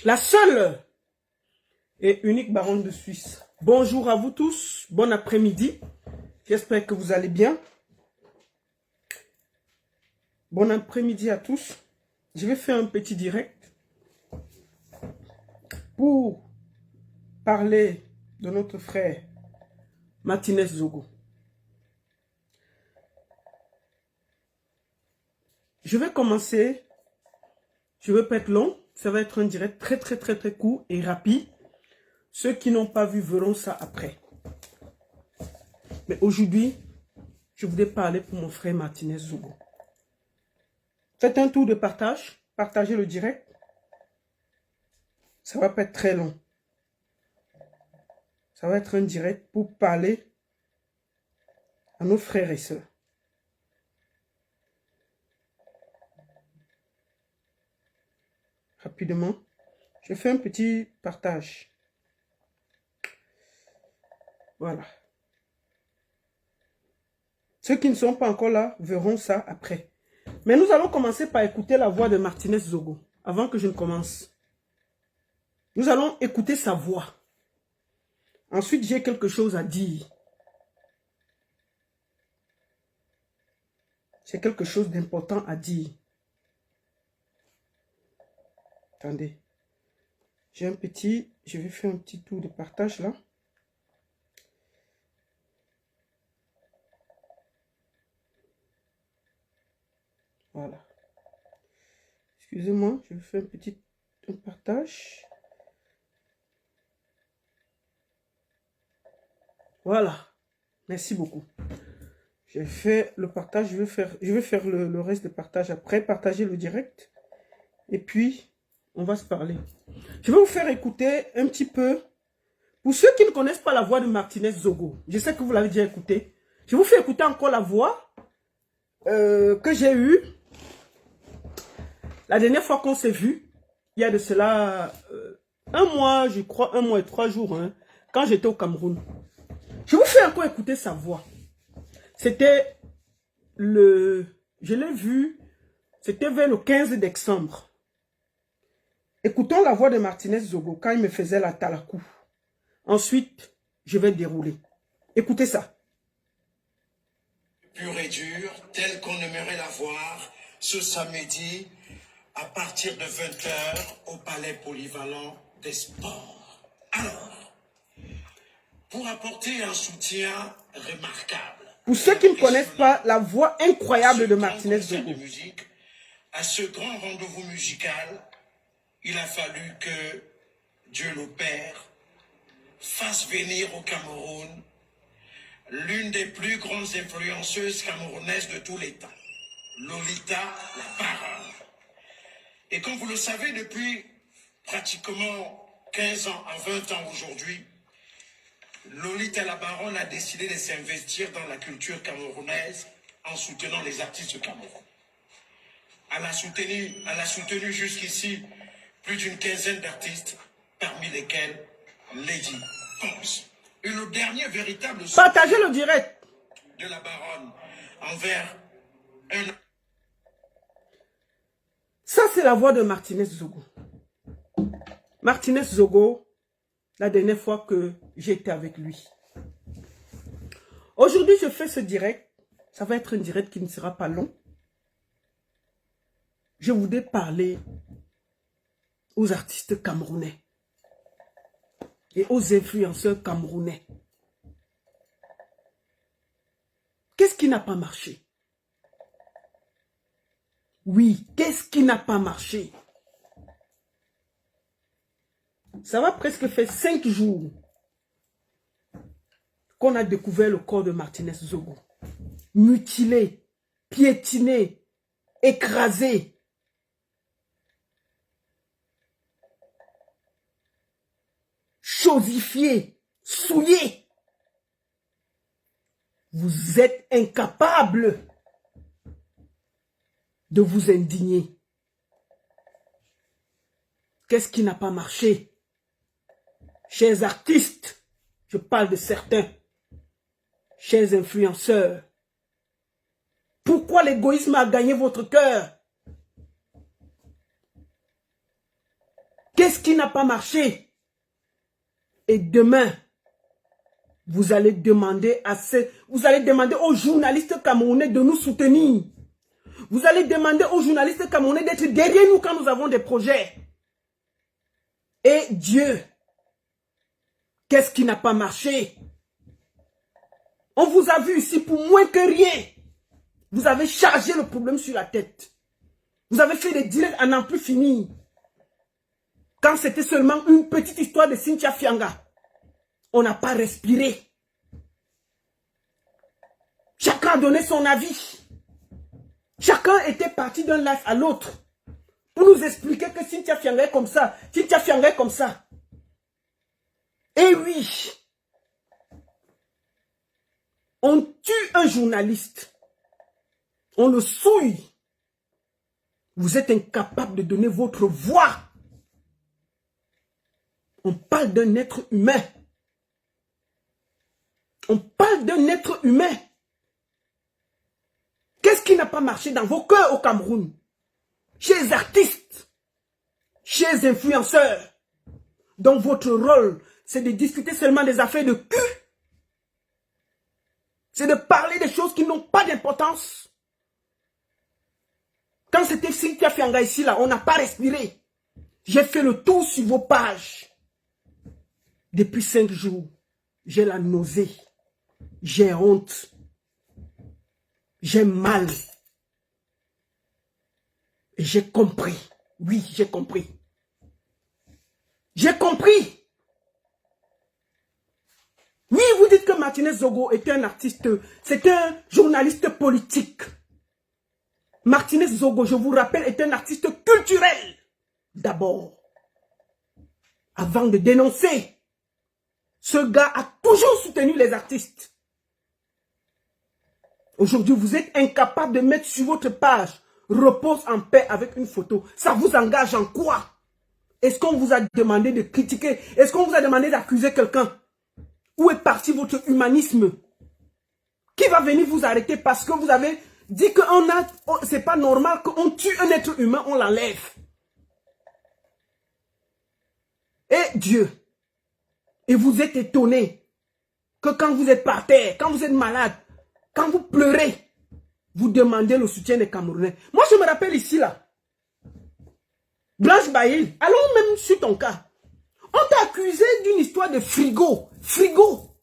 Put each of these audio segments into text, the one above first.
La seule et unique baronne de Suisse. Bonjour à vous tous, bon après-midi. J'espère que vous allez bien. Bon après-midi à tous. Je vais faire un petit direct pour parler de notre frère Martinez Zogo. Je vais commencer, je ne vais pas être long, ça va être un direct très court et rapide. Ceux qui n'ont pas vu verront ça après. Mais aujourd'hui, je voudrais parler pour mon frère Martinez Zogo. Faites un tour de partage, partagez le direct. Ça ne va pas être très long. Ça va être un direct pour parler à nos frères et sœurs. Rapidement, je fais un petit partage. Voilà. Ceux qui ne sont pas encore là verront ça après. Mais nous allons commencer par écouter la voix de Martinez Zogo. Avant que je ne commence. Nous allons écouter sa voix. Ensuite, j'ai quelque chose à dire. J'ai quelque chose d'important à dire. Attendez. Je vais faire un petit tour de partage là. Voilà. Excusez-moi, je vais faire un petit partage. Voilà. Merci beaucoup. J'ai fait le partage. Je vais faire le reste de partage après. Partager le direct. Et puis, on va se parler. Je vais vous faire écouter un petit peu. Pour ceux qui ne connaissent pas la voix de Martinez Zogo, je sais que vous l'avez déjà écouté. Je vous fais écouter encore la voix que j'ai eue la dernière fois qu'on s'est vu. Il y a de cela un mois, je crois, 1 mois et 3 jours, hein, quand j'étais au Cameroun. Je vous fais encore écouter sa voix. C'était je l'ai vu, c'était vers le 15 décembre. Écoutons la voix de Martinez Zogo quand il me faisait la talakou. Ensuite, je vais dérouler. Écoutez ça. Pur et dur, tel qu'on aimerait la voir ce samedi à partir de 20 h au Palais Polyvalent des Sports. Alors, pour apporter un soutien remarquable. Pour ceux qui ne connaissent pas la voix incroyable de Martinez Zogo. À ce grand rendez-vous musical, il a fallu que Dieu le Père fasse venir au Cameroun l'une des plus grandes influenceuses camerounaises de tous les temps, Lolita la Baronne. Et comme vous le savez, depuis pratiquement 15 ans à 20 ans aujourd'hui, Lolita la Baronne a décidé de s'investir dans la culture camerounaise en soutenant les artistes du Cameroun. Elle a soutenu jusqu'ici plus d'une quinzaine d'artistes, parmi lesquels Lady Pons. Une dernière véritable Partagez le direct de la Baronne envers un... Ça, c'est la voix de Martinez Zogo. Martinez Zogo, la dernière fois que j'étais avec lui. Aujourd'hui, je fais ce direct. Ça va être un direct qui ne sera pas long. Je voudrais parler aux artistes camerounais et aux influenceurs camerounais. Qu'est-ce qui n'a pas marché? Oui, qu'est-ce qui n'a pas marché? Ça va presque faire 5 jours qu'on a découvert le corps de Martinez Zogo. Mutilé, piétiné, écrasé. Chosifié, souillé. Vous êtes incapable de vous indigner. Qu'est-ce qui n'a pas marché? Chers artistes, je parle de certains, chers influenceurs, pourquoi l'égoïsme a gagné votre cœur? Qu'est-ce qui n'a pas marché? Et demain, vous allez demander aux journalistes camerounais de nous soutenir. Vous allez demander aux journalistes camerounais d'être derrière nous quand nous avons des projets. Et Dieu, qu'est-ce qui n'a pas marché? On vous a vu ici pour moins que rien. Vous avez chargé le problème sur la tête. Vous avez fait des directs à n'en plus finir. Quand c'était seulement une petite histoire de Cynthia Fianga, on n'a pas respiré. Chacun a donné son avis. Chacun était parti d'un live à l'autre pour nous expliquer que Cynthia Fianga est comme ça, Cynthia Fianga est comme ça. Et oui, on tue un journaliste, on le souille. Vous êtes incapable de donner votre voix. On parle d'un être humain. On parle d'un être humain. Qu'est-ce qui n'a pas marché dans vos cœurs au Cameroun? Chez les artistes, chez les influenceurs. Donc votre rôle, c'est de discuter seulement des affaires de cul. C'est de parler des choses qui n'ont pas d'importance. Quand c'était Cynthia Fianga ici, là, on n'a pas respiré. J'ai fait le tour sur vos pages. Depuis 5 jours, j'ai la nausée. J'ai honte. J'ai mal. Et j'ai compris. Oui, j'ai compris. J'ai compris. Oui, vous dites que Martinez Zogo est un artiste, c'est un journaliste politique. Martinez Zogo, je vous rappelle, est un artiste culturel. D'abord, avant de dénoncer, ce gars a toujours soutenu les artistes. Aujourd'hui, vous êtes incapable de mettre sur votre page « Repose en paix » avec une photo. Ça vous engage en quoi? Est-ce qu'on vous a demandé de critiquer? Est-ce qu'on vous a demandé d'accuser quelqu'un? Où est parti votre humanisme? Qui va venir vous arrêter parce que vous avez dit que c'est pas normal qu'on tue un être humain, on l'enlève? Et Dieu, et vous êtes étonné que quand vous êtes par terre, quand vous êtes malade, quand vous pleurez, vous demandez le soutien des Camerounais. Moi, je me rappelle ici, là. Blanche Bailly, allons même sur ton cas. On t'a accusé d'une histoire de frigo. Frigo.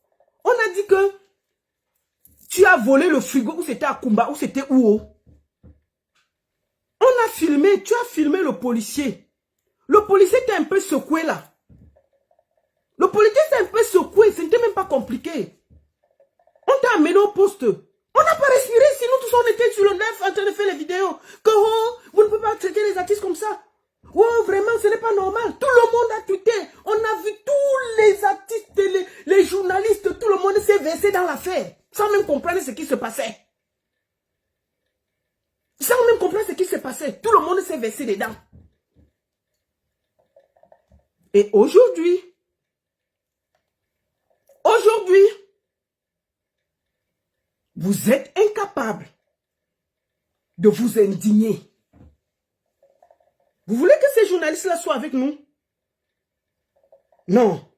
On a dit que tu as volé le frigo, ou c'était à Kumba, ou c'était où? On a filmé, tu as filmé le policier. Le policier était un peu secoué, là. Le policier était un peu secoué, ce n'était même pas compliqué. On t'a amené au poste. On n'a pas respiré, sinon tous on était sur le neuf en train de faire les vidéos. Que oh, vous ne pouvez pas traiter les artistes comme ça. Oh, vraiment, ce n'est pas normal. Tout le monde a tweeté. On a vu tous les artistes, les journalistes, tout le monde s'est versé dans l'affaire. Sans même comprendre ce qui se passait. Sans même comprendre ce qui se passait. Tout le monde s'est versé dedans. Et aujourd'hui, vous êtes incapable de vous indigner. Vous voulez que ces journalistes-là soient avec nous? Non.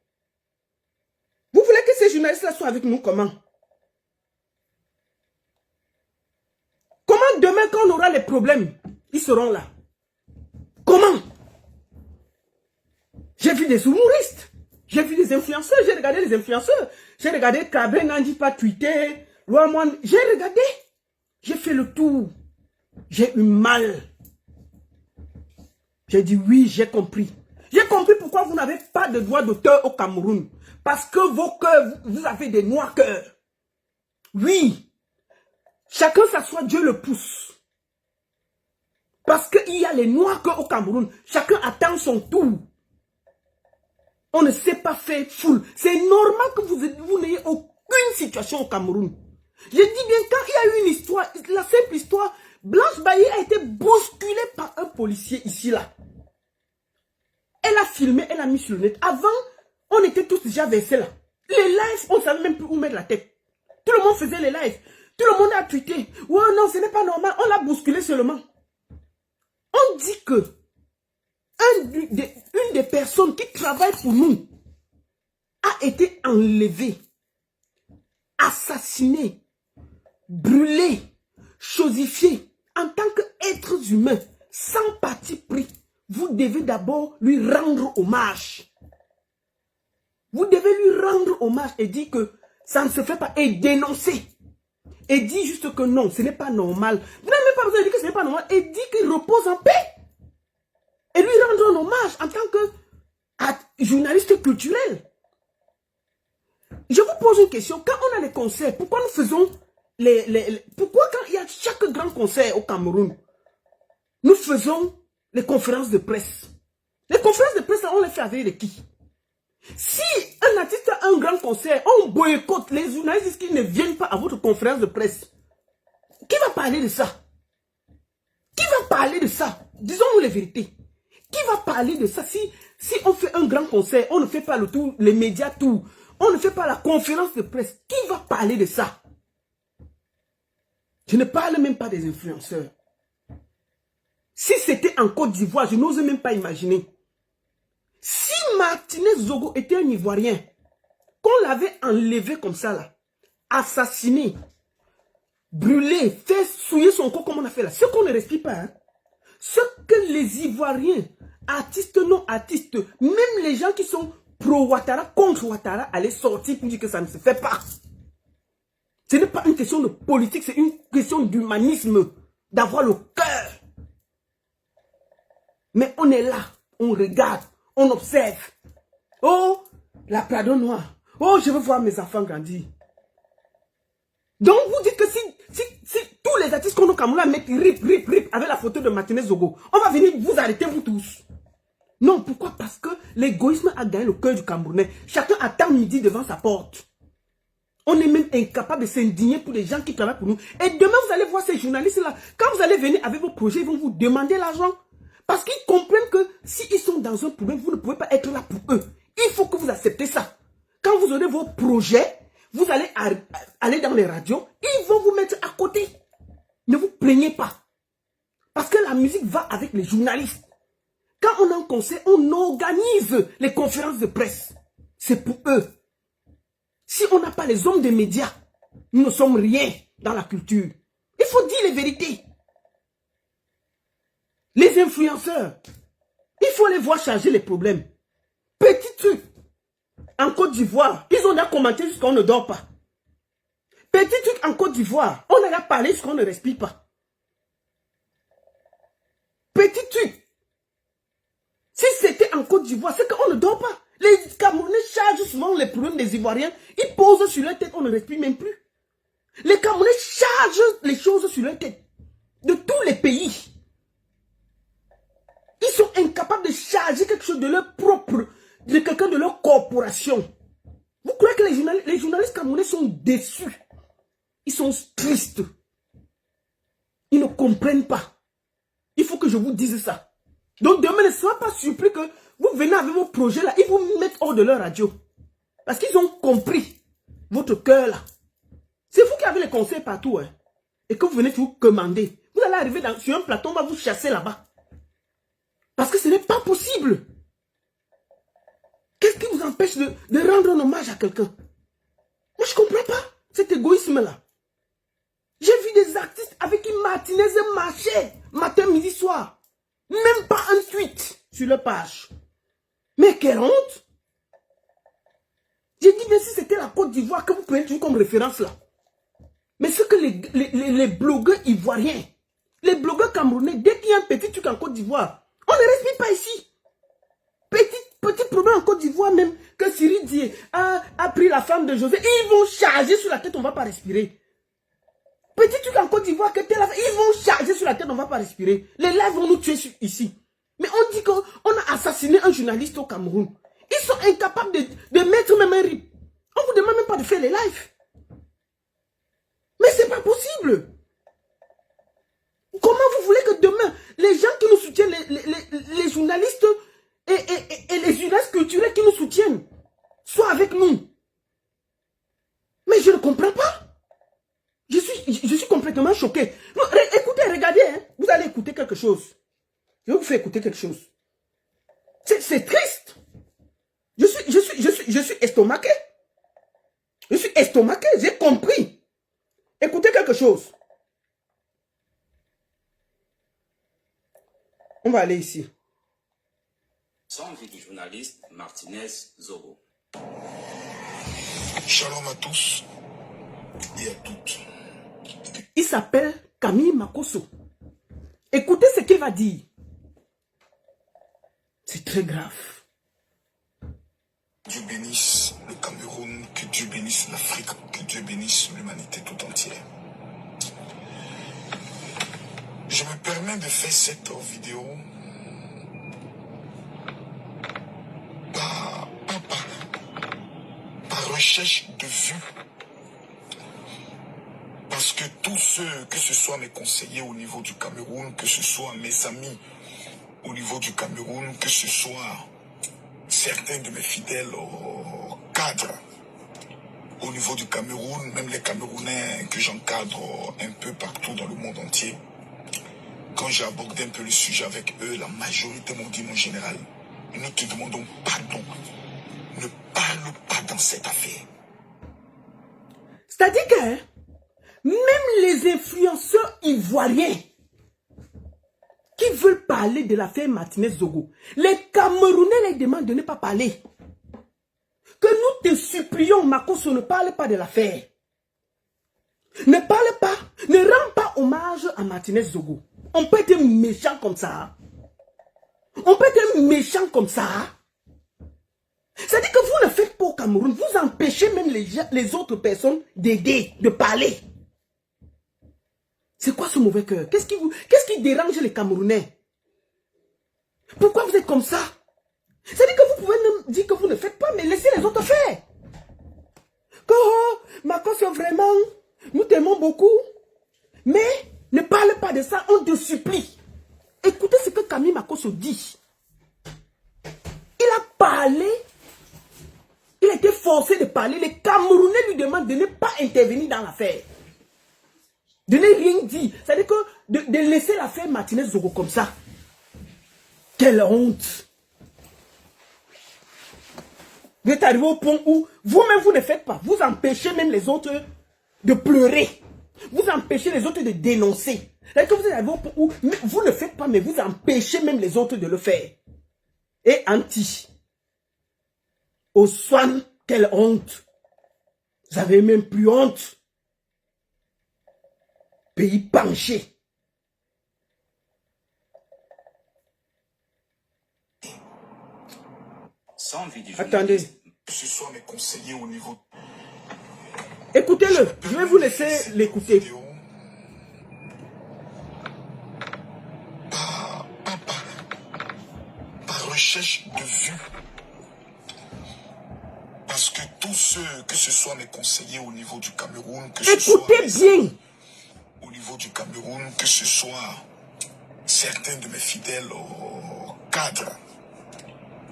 Vous voulez que ces journalistes-là soient avec nous comment? Comment demain, quand on aura les problèmes, ils seront là? Comment? J'ai vu des humoristes, j'ai vu des influenceurs, j'ai regardé les influenceurs, j'ai regardé Cabré Nandi pas tweeté, Loamoine, j'ai regardé, j'ai fait le tour, j'ai eu mal. J'ai dit oui, j'ai compris. J'ai compris pourquoi vous n'avez pas de droit d'auteur au Cameroun. Parce que vos cœurs, vous avez des noirs cœurs. Oui. Chacun s'assoit, Dieu le pousse. Parce qu'il y a les noirs cœurs au Cameroun. Chacun attend son tour. On ne sait pas faire foule. C'est normal que vous n'ayez aucune situation au Cameroun. Je dis bien, quand il y a eu une histoire, la simple histoire, Blanche Bailly a été bousculée par un policier ici, là. Elle a filmé, elle a mis sur le net. Avant, on était tous déjà versés là. Les lives, on ne savait même plus où mettre la tête. Tout le monde faisait les lives. Tout le monde a tweeté. Ouais, non, ce n'est pas normal. On l'a bousculé seulement. On dit que une des personnes qui travaille pour nous a été enlevée, assassinée, brûlée, chosifiée en tant qu'être humain, sans parti pris. Vous devez d'abord lui rendre hommage. Vous devez lui rendre hommage et dire que ça ne se fait pas et dénoncer. Et dire juste que non, ce n'est pas normal. Vous n'avez même pas besoin de dire que ce n'est pas normal et dire qu'il repose en paix. Et lui rendre un hommage en tant que journaliste culturel. Je vous pose une question. Quand on a les concerts, pourquoi nous faisons pourquoi quand il y a chaque grand concert au Cameroun, nous faisons les conférences de presse? Les conférences de presse, on les fait avec les qui? Si un artiste a un grand concert, on boycotte les journalistes qui ne viennent pas à votre conférence de presse. Qui va parler de ça? Qui va parler de ça? Disons-nous les vérités. Qui va parler de ça? Si on fait un grand concert, on ne fait pas le tour, les médias tout, on ne fait pas la conférence de presse, qui va parler de ça? Je ne parle même pas des influenceurs. Si c'était en Côte d'Ivoire, je n'ose même pas imaginer. Si Martinez Zogo était un Ivoirien, qu'on l'avait enlevé comme ça là, assassiné, brûlé, fait souiller son corps comme on a fait là, ce qu'on ne respire pas, hein? Ce que les Ivoiriens, artistes, non artistes, même les gens qui sont pro-Ouattara, contre Ouattara, allaient sortir pour dire que ça ne se fait pas. Ce n'est pas une question de politique, c'est une question d'humanisme, d'avoir le cœur. Mais on est là, on regarde, on observe. Oh, la Prado noire. Oh, je veux voir mes enfants grandir. Donc vous dites que si tous les artistes qu'on a au Cameroun mettent rip avec la photo de Martinez Zogo, on va venir vous arrêter vous tous. Non, pourquoi? Parce que l'égoïsme a gagné le cœur du Camerounais. Chacun attend midi devant sa porte. On est même incapable de s'indigner pour les gens qui travaillent pour nous. Et demain, vous allez voir ces journalistes-là. Quand vous allez venir avec vos projets, ils vont vous demander l'argent. Parce qu'ils comprennent que s'ils sont dans un problème, vous ne pouvez pas être là pour eux. Il faut que vous acceptez ça. Quand vous aurez vos projets, vous allez aller dans les radios, ils vont vous mettre à côté. Ne vous plaignez pas. Parce que la musique va avec les journalistes. Quand on a un concert, on organise les conférences de presse. C'est pour eux. Si on n'a pas les hommes des médias, nous ne sommes rien dans la culture. Il faut dire les vérités. Les influenceurs, il faut les voir changer les problèmes. Petit truc, en Côte d'Ivoire, ils ont déjà commenté jusqu'on ne dort pas. Petit truc en Côte d'Ivoire, on a parlé jusqu'on ne respire pas. Petit truc, si c'était en Côte d'Ivoire, c'est qu'on ne dort pas. Les Camerounais chargent souvent les problèmes des Ivoiriens. Ils posent sur leur tête, on ne respire même plus. Les Camerounais chargent les choses sur leur tête. De tous les pays. Ils sont incapables de charger quelque chose de leur propre, de quelqu'un de leur corporation. Vous croyez que les journalistes camerounais sont déçus? Ils sont tristes. Ils ne comprennent pas. Il faut que je vous dise ça. Donc demain, ne soyez pas surpris que vous venez avec vos projets là, ils vous mettent hors de leur radio. Parce qu'ils ont compris votre cœur là. C'est vous qui avez les conseils partout. Hein, et que vous venez vous commander. Vous allez arriver sur un plateau, on va vous chasser là-bas. Parce que ce n'est pas possible. Qu'est-ce qui vous empêche de rendre un hommage à quelqu'un? Moi, je ne comprends pas cet égoïsme-là. J'ai vu des artistes avec qui Martinez marchait matin, midi, soir. Même pas un tweet sur leur page. Mais quelle honte! J'ai dit, mais si c'était la Côte d'Ivoire que vous prenez toujours comme référence là. Mais ce que les blogueurs ivoiriens, les blogueurs camerounais, dès qu'il y a un petit truc en Côte d'Ivoire, on ne respire pas ici. Petit problème en Côte d'Ivoire même, que Cyril Dié a pris la femme de José, ils vont charger sur la tête, on ne va pas respirer. Petit truc en Côte d'Ivoire, ils vont charger sur la tête, on ne va pas respirer. Les lives vont nous tuer ici. Mais on dit qu'on a assassiné un journaliste au Cameroun. Ils sont incapables de mettre même un rip. On ne vous demande même pas de faire les lives. Mais c'est pas possible. Comment vous voulez que demain, les gens qui nous soutiennent, les journalistes et les journalistes culturels qui nous soutiennent, soient avec nous? Mais je ne comprends pas. Je suis complètement choqué. Non, écoutez, regardez, hein, vous allez écouter quelque chose. Je vais vous faire écouter quelque chose. C'est triste. Je suis estomaqué. Je suis estomaqué, j'ai compris. Écoutez quelque chose. On va aller ici. Sans vie du journaliste Martinez Zogo. Shalom à tous et à toutes. Il s'appelle Camille Makosso. Écoutez ce qu'il va dire. C'est très grave. Dieu bénisse le Cameroun, que Dieu bénisse l'Afrique, que Dieu bénisse l'humanité tout entière. Je me permets de faire cette vidéo par recherche de vues. Parce que tous ceux, que ce soit mes conseillers au niveau du Cameroun, que ce soit mes amis au niveau du Cameroun, que ce soit certains de mes fidèles cadres au niveau du Cameroun, même les Camerounais que j'encadre un peu partout dans le monde entier, quand j'ai abordé un peu le sujet avec eux, la majorité m'ont dit, mon général, nous te demandons pardon. Ne parle pas dans cette affaire. C'est-à-dire que même les influenceurs ivoiriens qui veulent parler de l'affaire Martinez Zogo, les Camerounais les demandent de ne pas parler. Que nous te supplions, Makosso, ne parle pas de l'affaire. Ne parle pas, ne rends pas hommage à Martinez Zogo. On peut être méchant comme ça. On peut être méchant comme ça. C'est-à-dire que vous ne faites pas au Cameroun, vous empêchez même les autres personnes d'aider, de parler. C'est quoi ce mauvais cœur? Qu'est-ce qui dérange les Camerounais? Pourquoi vous êtes comme ça? C'est-à-dire que vous pouvez me dire que vous ne faites pas, mais laissez les autres faire. Que Makosso, vraiment, nous t'aimons beaucoup, mais ne parle pas de ça, on te supplie. Écoutez ce que Camille Makosso dit. Il a parlé, il a été forcé de parler. Les Camerounais lui demandent de ne pas intervenir dans l'affaire. De ne rien dire. C'est-à-dire que de laisser l'affaire Martinez Zogo comme ça. Quelle honte. Vous êtes arrivé au point où vous-même vous ne faites pas. Vous empêchez même les autres de pleurer. Vous empêchez les autres de dénoncer. C'est-à-dire que vous êtes arrivé au point où vous ne faites pas, mais vous empêchez même les autres de le faire. Et anti. Au Swan, quelle honte. Vous avez même plus honte. Pays penché. Sans vie du Attendez. Que ce soit mes conseillers au niveau... Écoutez-le. Je vais vous laisser l'écouter. Par recherche de vues. Parce que tous ceux, que ce soit mes conseillers au niveau du Cameroun, que ce soit Écoutez bien. au niveau du Cameroun, que ce soit certains de mes fidèles cadres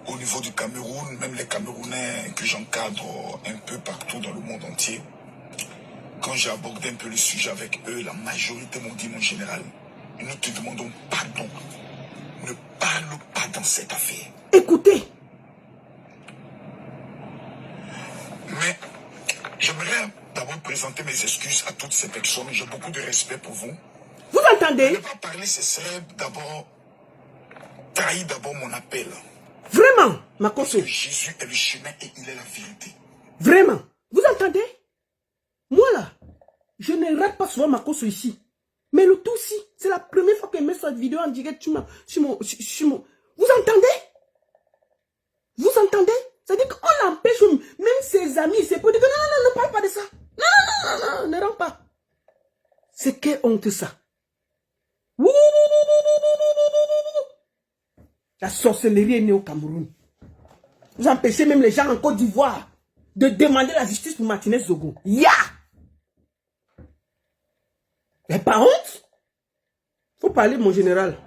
au niveau du Cameroun, même les Camerounais que j'encadre un peu partout dans le monde entier, quand j'ai abordé un peu le sujet avec eux, la majorité m'ont dit, mon général, nous te demandons pardon. Ne parle pas dans cette affaire. Écoutez. Mais j'aimerais d'abord présenter mes excuses à toutes ces personnes. J'ai beaucoup de respect pour vous. Vous entendez? Ne pas parler, ce serait d'abord trahir d'abord mon appel. Vraiment, Parce Makosso. que Jésus est le chemin et il est la vérité. Vraiment. Vous entendez? Moi là, je ne rate pas souvent Makosso ici. Mais le tout aussi, c'est la première fois qu'elle met cette vidéo en direct sur mon... Vous entendez? Vous entendez? C'est-à-dire qu'on l'empêche, même ses amis, ses potes, non, ne parle pas de ça. Non, ne rends pas. C'est quelle honte ça. La sorcellerie est née au Cameroun. Vous empêchez même les gens en Côte d'Ivoire de demander la justice pour Martinez Zogo. Ya! Mais pas honte? Faut parler, mon général.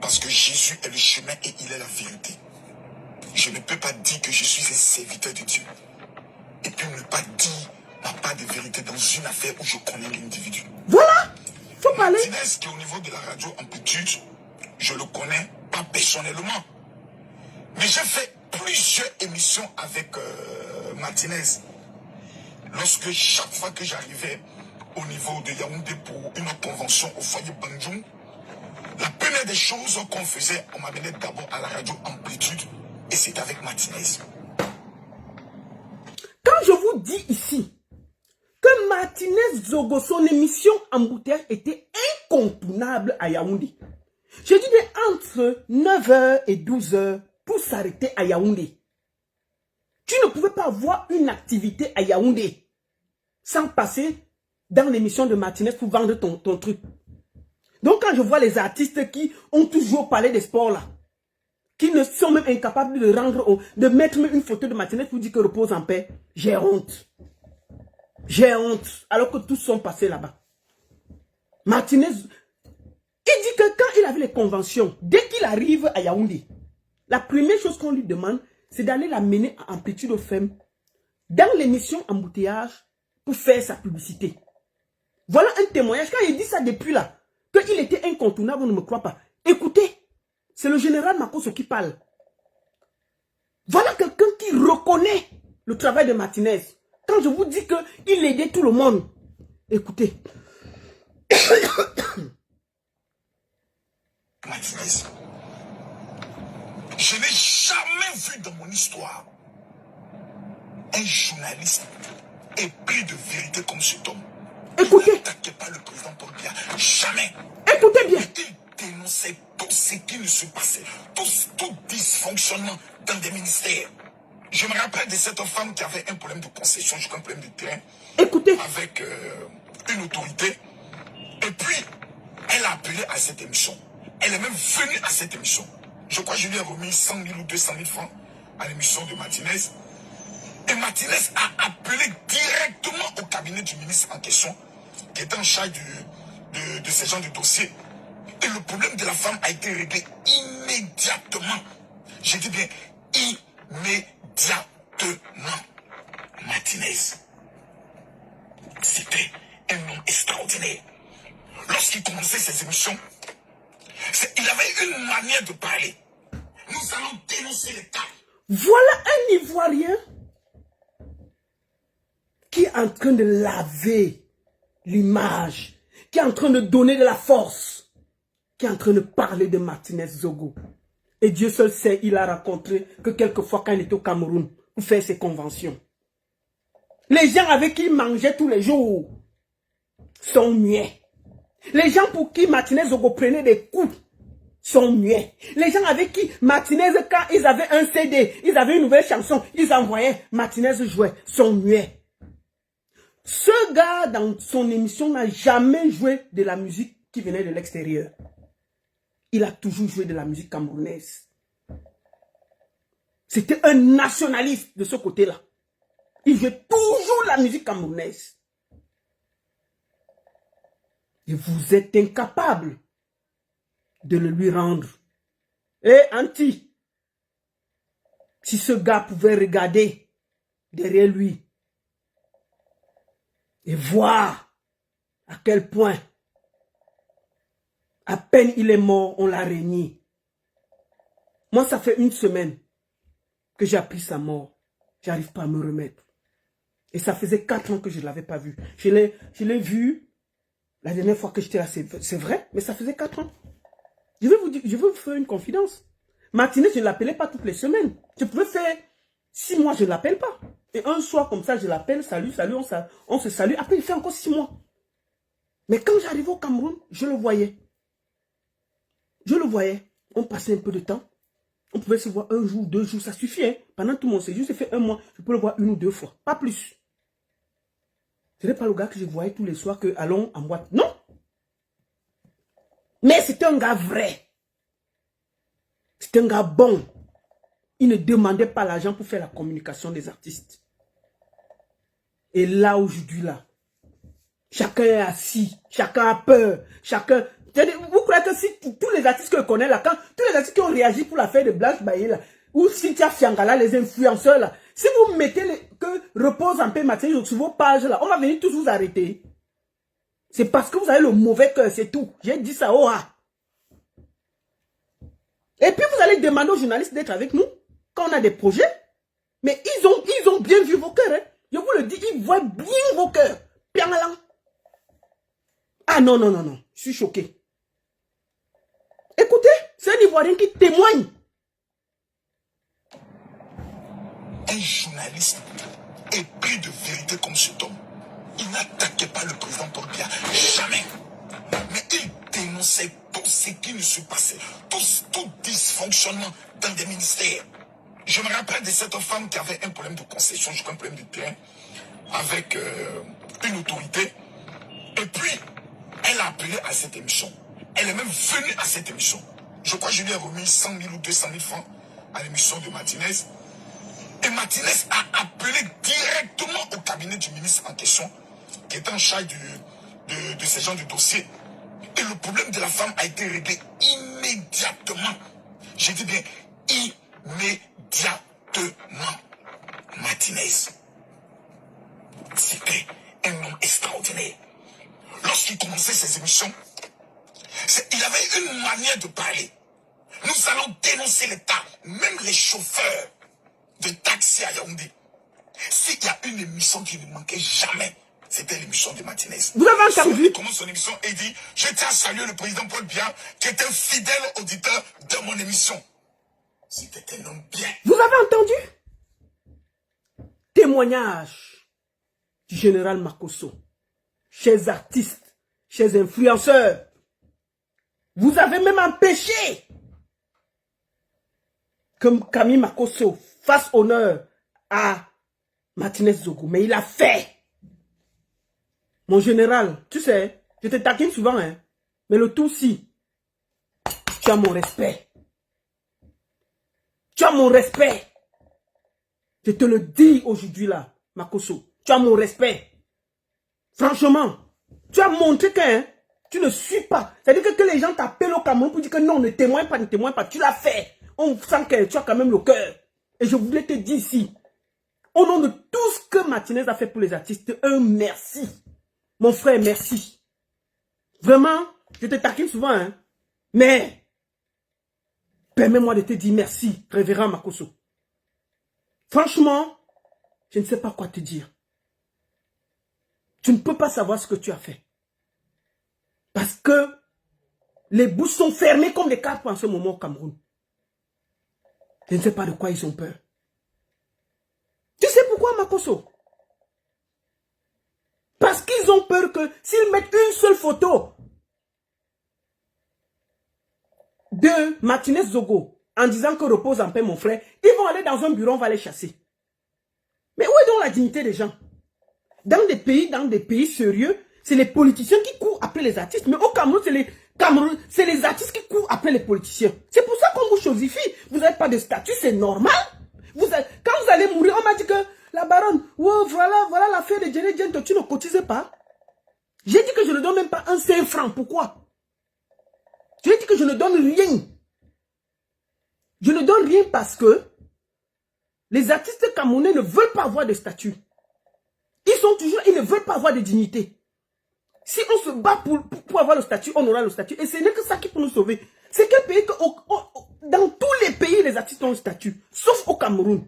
Parce que Jésus est le chemin et il est la vérité. Je ne peux pas dire que je suis un serviteur de Dieu. Et puis ne pas dire ma part de vérité dans une affaire où je connais l'individu. Voilà! Faut parler. Martinez, qui est au niveau de la radio Amplitude, je le connais pas personnellement. Mais j'ai fait plusieurs émissions avec Martinez. Lorsque chaque fois que j'arrivais au niveau de Yaoundé pour une convention au foyer Bandjoun, la première des choses qu'on faisait, on m'amenait d'abord à la radio Amplitude et c'était avec Martinez. Quand je vous dis ici que Martinez Zogo, son émission Embouteillage était incontournable à Yaoundé. Je dis bien entre 9h et 12h pour s'arrêter à Yaoundé. Tu ne pouvais pas avoir une activité à Yaoundé sans passer dans l'émission de Martinez pour vendre ton truc. Donc quand je vois les artistes qui ont toujours parlé des sports là, qui ne sont même incapables de rendre, de mettre même une photo de Martinez pour dire que repose en paix, j'ai honte. J'ai honte, alors que tous sont passés là-bas. Martinez, il dit que quand il avait les conventions, dès qu'il arrive à Yaoundé, la première chose qu'on lui demande, c'est d'aller la mener à Amplitude FM dans l'émission Embouteillage pour faire sa publicité. Voilà un témoignage. Quand il dit ça depuis là, qu'il était incontournable, on ne me croit pas. Écoutez, c'est le général Makosso qui parle. Voilà quelqu'un qui reconnaît le travail de Martinez. Quand je vous dis qu'il aidait tout le monde, écoutez. Martinez, je n'ai jamais vu dans mon histoire un journaliste épris de vérité comme cet homme. Écoutez. Il n'attaquait pas le président Paul Biya. Jamais. Écoutez bien. Il dénonçait tout ce qui ne se passait, tout dysfonctionnement dans des ministères. Je me rappelle de cette femme qui avait un problème de concession, un problème de terrain. Écoutez. Avec une autorité. Et puis, elle a appelé à cette émission. Elle est même venue à cette émission. Je crois que je lui ai remis 100 000 ou 200 000 francs à l'émission de Martinez. Et Martinez a appelé directement au cabinet du ministre en question, qui était en charge de ces gens de dossier. Et le problème de la femme a été réglé immédiatement. Je dis bien immédiatement. Martinez, c'était un homme extraordinaire. Lorsqu'il commençait ses émissions, il avait une manière de parler. Nous allons dénoncer l'État. Voilà un Ivoirien qui est en train de laver l'image, qui est en train de donner de la force, qui est en train de parler de Martinez Zogo. Et Dieu seul sait, il a rencontré que quelquefois quand il était au Cameroun pour faire ses conventions. Les gens avec qui il mangeait tous les jours sont muets. Les gens pour qui Martinez Zogo prenait des coups sont muets. Les gens avec qui Martinez, quand ils avaient un CD, ils avaient une nouvelle chanson, ils envoyaient, Martinez jouait, sont muets. Ce gars, dans son émission, n'a jamais joué de la musique qui venait de l'extérieur. Il a toujours joué de la musique camerounaise. C'était un nationaliste de ce côté-là. Il jouait toujours la musique camerounaise. Et vous êtes incapable de le lui rendre. Eh, Anti, si ce gars pouvait regarder derrière lui et voir à quel point, à peine il est mort, on l'a régné. Moi, ça fait 1 semaine que j'ai appris sa mort. J'arrive pas à me remettre. Et ça faisait 4 ans que je ne l'avais pas vu. Je l'ai vu la dernière fois que j'étais là, c'est vrai, mais ça faisait 4 ans. Je vais vous faire une confidence. Martinez, je ne l'appelais pas toutes les semaines. Je pouvais faire 6 mois, je ne l'appelle pas. Et un soir comme ça, je l'appelle, salut, on se salue. Après, il fait encore 6 mois. Mais quand j'arrivais au Cameroun, je le voyais. Je le voyais. On passait un peu de temps. On pouvait se voir 1 jour, 2 jours, ça suffit. Hein. Pendant tout mon séjour, j'ai fait 1 mois. Je peux le voir 1 ou 2 fois, pas plus. Ce n'est pas le gars que je voyais tous les soirs que allons en boîte. Non. Mais c'était un gars vrai. C'était un gars bon. Il ne demandait pas l'argent pour faire la communication des artistes. Et là, aujourd'hui, là, chacun est assis, chacun a peur, chacun... Vous croyez que si tous les artistes que je connais là, tous les artistes qui ont réagi pour l'affaire de Blanche Baye là, ou Cynthia Fiangala, les influenceurs là, si vous mettez que repose en paix Martinez sur vos pages là, on va venir tous vous arrêter. C'est parce que vous avez le mauvais cœur, c'est tout. J'ai dit ça, oh ah. Et puis vous allez demander aux journalistes d'être avec nous. quand on a des projets. Mais ils ont bien vu vos cœurs. Hein. Je vous le dis, ils voient bien vos cœurs. Piangalang. Ah non, non, non, non. Je suis choqué. Écoutez, c'est un Ivoirien qui témoigne. Un journaliste épris de vérité comme cet homme, il n'attaquait pas le président Paul Biya, jamais. Mais il dénonçait tout ce qui ne se passait, tout dysfonctionnement dans des ministères. Je me rappelle de cette femme qui avait un problème de concession, un problème de terrain, avec une autorité. Et puis, elle a appelé à cette émission. Elle est même venue à cette émission. Je crois que je lui ai remis 100 000 ou 200 000 francs à l'émission de Martinez. Et Martinez a appelé directement au cabinet du ministre en question, qui était en charge de ce genre de dossier. Et le problème de la femme a été réglé immédiatement. J'ai dit bien, immédiatement. Martinez, c'était un homme extraordinaire. Lorsqu'il commençait ses émissions, il avait une manière de parler. Nous allons dénoncer l'État, même les chauffeurs de taxi à Yaoundé. S'il y a une émission qui ne manquait jamais, c'était l'émission de Martinez. Vous avez entendu? Il commence son émission et dit, je tiens à saluer le président Paul Biya, qui est un fidèle auditeur de mon émission. C'était un homme bien. Vous avez entendu? Témoignage du général Makosso. Chers artistes, chers influenceurs, vous avez même empêché que Camille Makosso fasse honneur à Martinez Zogo. Mais il a fait. Mon général, tu sais, je te taquine souvent, hein. Mais le tout si, tu as mon respect. Tu as mon respect. Je te le dis aujourd'hui là, Makosso. Tu as mon respect. Franchement, tu as montré que hein, tu ne suis pas. C'est-à-dire que les gens t'appellent au Cameroun pour dire que non, ne témoigne pas, ne témoigne pas. Tu l'as fait. On sent que tu as quand même le cœur. Et je voulais te dire ici, au nom de tout ce que Martinez a fait pour les artistes, un merci. Mon frère, merci. Vraiment, je te taquine souvent, hein. Mais, permets-moi de te dire merci, révérend Makosso. Franchement, je ne sais pas quoi te dire. Tu ne peux pas savoir ce que tu as fait. Parce que les bouches sont fermées comme des cartes en ce moment au Cameroun. Je ne sais pas de quoi ils ont peur. Tu sais pourquoi, Makosso? Parce qu'ils ont peur que s'ils mettent une seule photo de Martinez Zogo en disant que repose en paix mon frère, ils vont aller dans un bureau, on va les chasser. Mais où est donc la dignité des gens? Dans des pays sérieux, c'est les politiciens qui courent après les artistes. Mais au Cameroun, c'est les artistes qui courent après les politiciens. C'est pour ça qu'on vous chosifie. Vous n'avez pas de statut, c'est normal. Quand vous allez mourir, on m'a dit que la baronne, oh, voilà l'affaire de Jenny Gento, tu ne cotisais pas. J'ai dit que je ne donne même pas un 5 francs. Pourquoi? J'ai dit que je ne donne rien. Je ne donne rien parce que les artistes camerounais ne veulent pas avoir de statut. Ils ne veulent pas avoir de dignité. Si on se bat pour avoir le statut, on aura le statut. Et ce n'est que ça qui peut nous sauver. C'est quel pays que, dans tous les pays, les artistes ont le statut, sauf au Cameroun.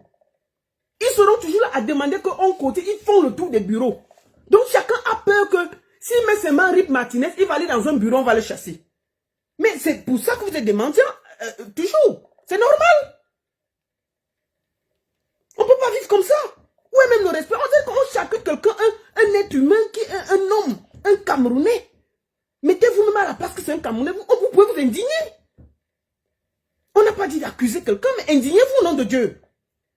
Ils seront toujours là à demander qu'on côté, ils font le tour des bureaux. Donc chacun a peur que s'il met ses mains Rip Martinez, il va aller dans un bureau, on va le chasser. Mais c'est pour ça que vous êtes des mendiants, toujours. C'est normal. On ne peut pas vivre comme ça. Où est même le respect? On dit qu'on chacun quelqu'un, un être humain qui est un homme, un Camerounais. Mettez-vous même à la place que c'est un Camerounais, vous pouvez vous indigner. On n'a pas dit d'accuser quelqu'un, mais indignez-vous au nom de Dieu.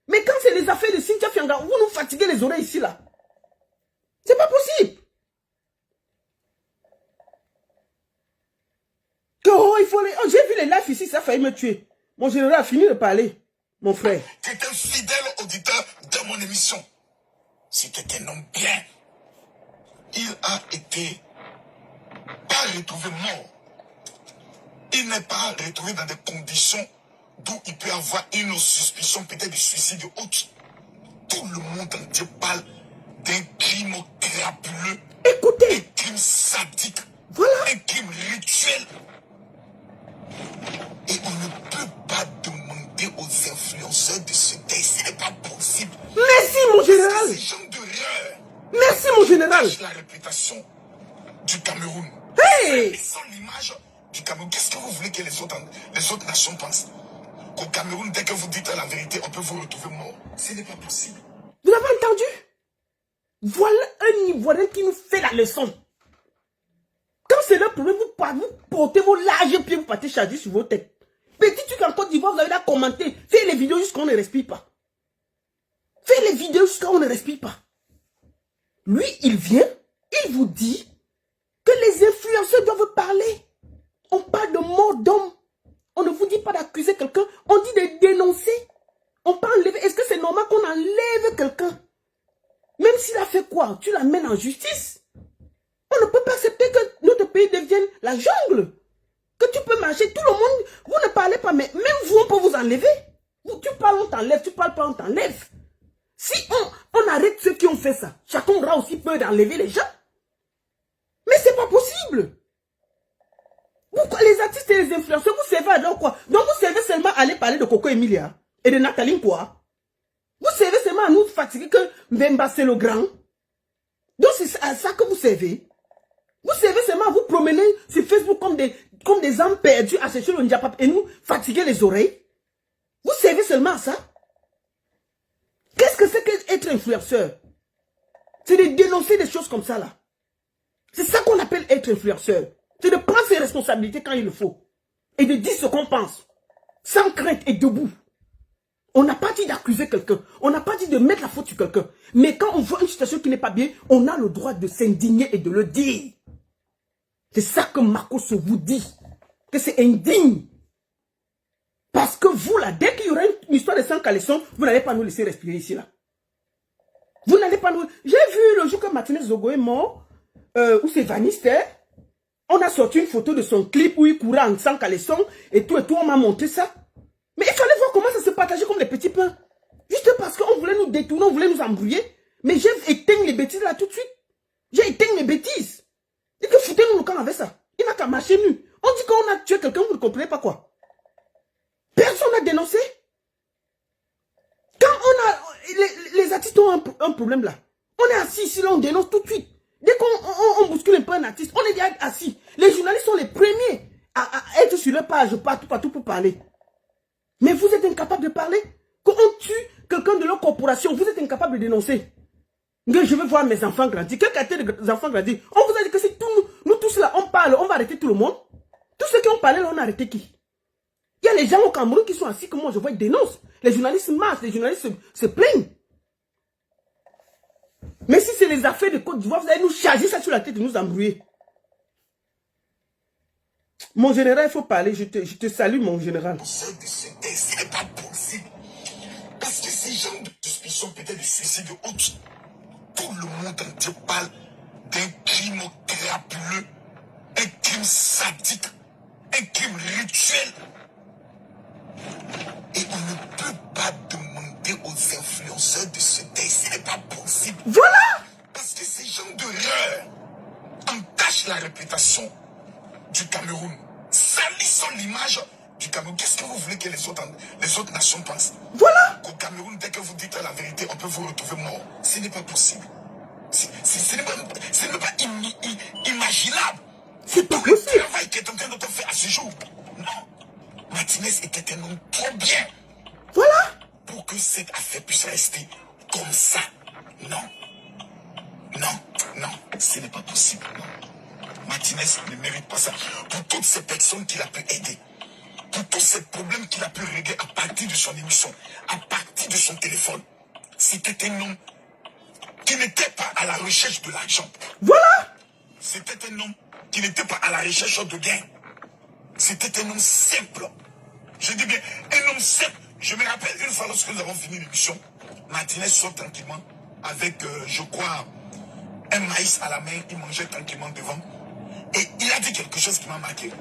Mais quand c'est les affaires de Cynthia Fianga, vous nous fatiguez les oreilles ici, là. C'est pas possible. Oh, il faut les... Oh, j'ai vu les lives ici, ça a failli me tuer. Mon général a fini de parler, mon frère. Tu es un fidèle auditeur de mon émission. C'était un homme bien. Il a été pas retrouvé mort. Il n'est pas retrouvé dans des conditions d'où il peut avoir une suspicion peut-être de suicide ou autre. Tout le monde entier parle d'un crime crapuleux. Écoutez. Un crime sadique. Voilà. Un crime rituel. Et on ne peut pas demander aux influenceurs de se entache la réputation du Cameroun. Hey! Sans l'image du Cameroun, qu'est-ce que vous voulez que les autres nations pensent? Qu'au Cameroun, dès que vous dites la vérité, on peut vous retrouver mort. Ce n'est pas possible. Vous avez entendu? Voilà un Ivoirien qui nous fait la leçon. Quand c'est le problème, vous portez vos larges pieds, vous partez charger sur vos têtes. Petit truc en Côte d'Ivoire, vous avez là commenté. Faites les vidéos jusqu'à on ne respire pas. Faites les vidéos jusqu'à on ne respire pas. Lui, il vient, il vous dit que les influenceurs doivent parler. On parle de mort d'homme. On ne vous dit pas d'accuser quelqu'un, on dit de dénoncer. On peut enlever. Est-ce que c'est normal qu'on enlève quelqu'un? Même s'il a fait quoi? Tu l'amènes en justice. On ne peut pas accepter que notre pays devienne la jungle. Que tu peux marcher, tout le monde, vous ne parlez pas, mais même vous, on peut vous enlever. Tu parles, on t'enlève, tu parles pas, on t'enlève. Si on arrête ceux qui ont fait ça, chacun aura aussi peur d'enlever les gens. Mais c'est pas possible. Pourquoi les artistes et les influenceurs, vous servez alors quoi? Donc vous servez seulement à aller parler de Coco Emilia et de Nathalie quoi? Vous servez seulement à nous fatiguer que Mbemba c'est le grand. Donc c'est à ça que vous servez. Vous servez seulement à vous promener sur Facebook comme des âmes perdues à chercher le Ndiapap et nous fatiguer les oreilles. Vous servez seulement à ça. Qu'est-ce que c'est qu'être influenceur? C'est de dénoncer des choses comme ça là. C'est ça qu'on appelle être influenceur. C'est de prendre ses responsabilités quand il le faut. Et de dire ce qu'on pense. Sans crainte et debout. On n'a pas dit d'accuser quelqu'un. On n'a pas dit de mettre la faute sur quelqu'un. Mais quand on voit une situation qui n'est pas bien, on a le droit de s'indigner et de le dire. C'est ça que Marcos vous dit. Que c'est indigne. Parce que vous là, dès qu'il y aura une histoire de sang caleçon, vous n'allez pas nous laisser respirer ici là. Vous n'allez pas nous... J'ai vu le jour que Martinez Zogo est mort, où c'est Vaniste, on a sorti une photo de son clip où il courait en sang caleçon et tout, on m'a montré ça. Mais il fallait voir comment ça se partageait comme des petits pains. Juste parce qu'on voulait nous détourner, on voulait nous embrouiller. Mais j'ai éteint les bêtises là tout de suite. J'ai éteint mes bêtises. Et que foutez-nous le camp avec ça. Il n'a qu'à marcher nu. On dit qu'on a tué quelqu'un, vous ne comprenez pas quoi. Personne n'a dénoncé. Quand on a... Les artistes ont un problème là. On est assis ici là, on dénonce tout de suite. Dès qu'on bouscule un peu un artiste, on est déjà assis. Les journalistes sont les premiers à être sur leur page partout pour parler. Mais vous êtes incapable de parler. Quand on tue quelqu'un de leur corporation, vous êtes incapable de dénoncer. Je veux voir mes enfants grandir. Quelqu'un a des enfants grandir. On vous a dit que si nous tous là, on parle, on va arrêter tout le monde. Tous ceux qui ont parlé là, on a arrêté qui? Il y a les gens au Cameroun qui sont assis, que moi je vois, ils dénoncent. Les journalistes marchent, les journalistes se plaignent. Mais si c'est les affaires de Côte d'Ivoire, vous allez nous charger ça sur la tête et nous embrouiller. Mon général, il faut parler. Je te salue, mon général. Ce n'est pas possible. Parce que ces gens de suspicion, peut-être de suicide ou autre, tout le monde entier parle d'un crime crapuleux, un crime sadique, un crime rituel. Et on ne peut pas demander aux influenceurs de se taire. Ce n'est pas possible. Voilà! Parce que ces gens d'horreur entachent la réputation du Cameroun, salissant l'image du Cameroun. Qu'est-ce que vous voulez que les autres nations pensent? Voilà! Qu'au Cameroun, dès que vous dites la vérité, on peut vous retrouver mort. Ce n'est pas possible. Ce n'est pas imaginable. C'est pas Tout le possible. travail qui est en train de te faire à ce jour. Non. Martinez était un homme trop bien. Voilà! Pour que cette affaire puisse rester comme ça. Non. Non, ce n'est pas possible. Non. Martinez ne mérite pas ça. Pour toutes ces personnes qu'il a pu aider, pour tous ces problèmes qu'il a pu régler à partir de son émission, à partir de son téléphone, c'était un homme qui n'était pas à la recherche de l'argent. Voilà! C'était un homme qui n'était pas à la recherche de gain. C'était un homme simple. Je dis bien, un homme simple. Je me rappelle une fois lorsque nous avons fini l'émission, Martinez sort tranquillement avec, je crois, un maïs à la main. Il mangeait tranquillement devant. Et il a dit quelque chose qui m'a marqué.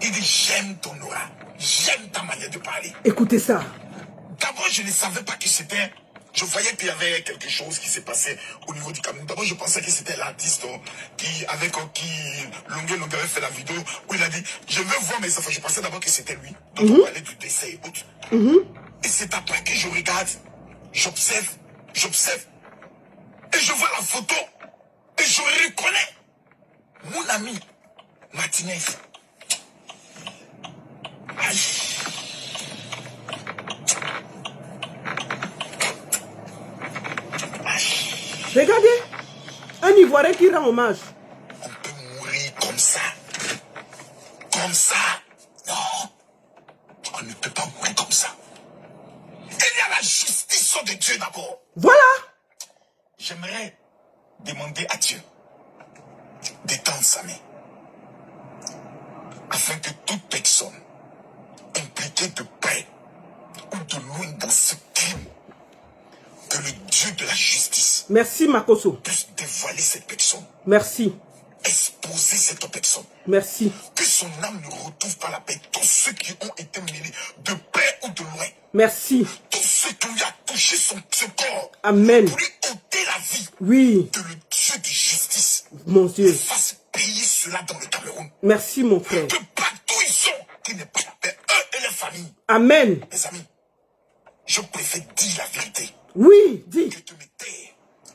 Il dit, j'aime ton aura. J'aime ta manière de parler. Écoutez ça. D'abord, je ne savais pas que c'était... Je voyais qu'il y avait quelque chose qui s'est passé au niveau du Cameroun. D'abord, je pensais que c'était l'artiste qui Longueur avait fait la vidéo où il a dit, je veux voir mes enfants. Je pensais d'abord que c'était lui. Donc, on parlait du décès et autres. Et c'est après que je regarde, j'observe. Et je vois la photo. Et je reconnais mon ami Martinez. Aïe. Regardez, un Ivoirien qui rend hommage. On peut mourir comme ça. Comme ça. Non. On ne peut pas mourir comme ça. Il y a la justice de Dieu d'abord. Voilà. J'aimerais demander à Dieu d'étendre sa main afin que toute personne impliquée de près ou de loin dans ce crime, que le Dieu de la justice Merci, Makoso. puisse dévoiler cette personne, Merci. exposer cette personne, Merci. que son âme ne retrouve pas la paix. Tous ceux qui ont été mêlés de près ou de loin, Merci. tous ceux qui lui a touché ce corps, Amen. pour lui ôter la vie, Oui, que le Dieu de justice mon Dieu. fasse payer cela dans le Cameroun. Merci, mon frère. Que partout ils sont, qu'il n'ait pas la paix, eux et les familles. Amen. Mes amis, je préfère dire la vérité Oui, dis. que de me taire.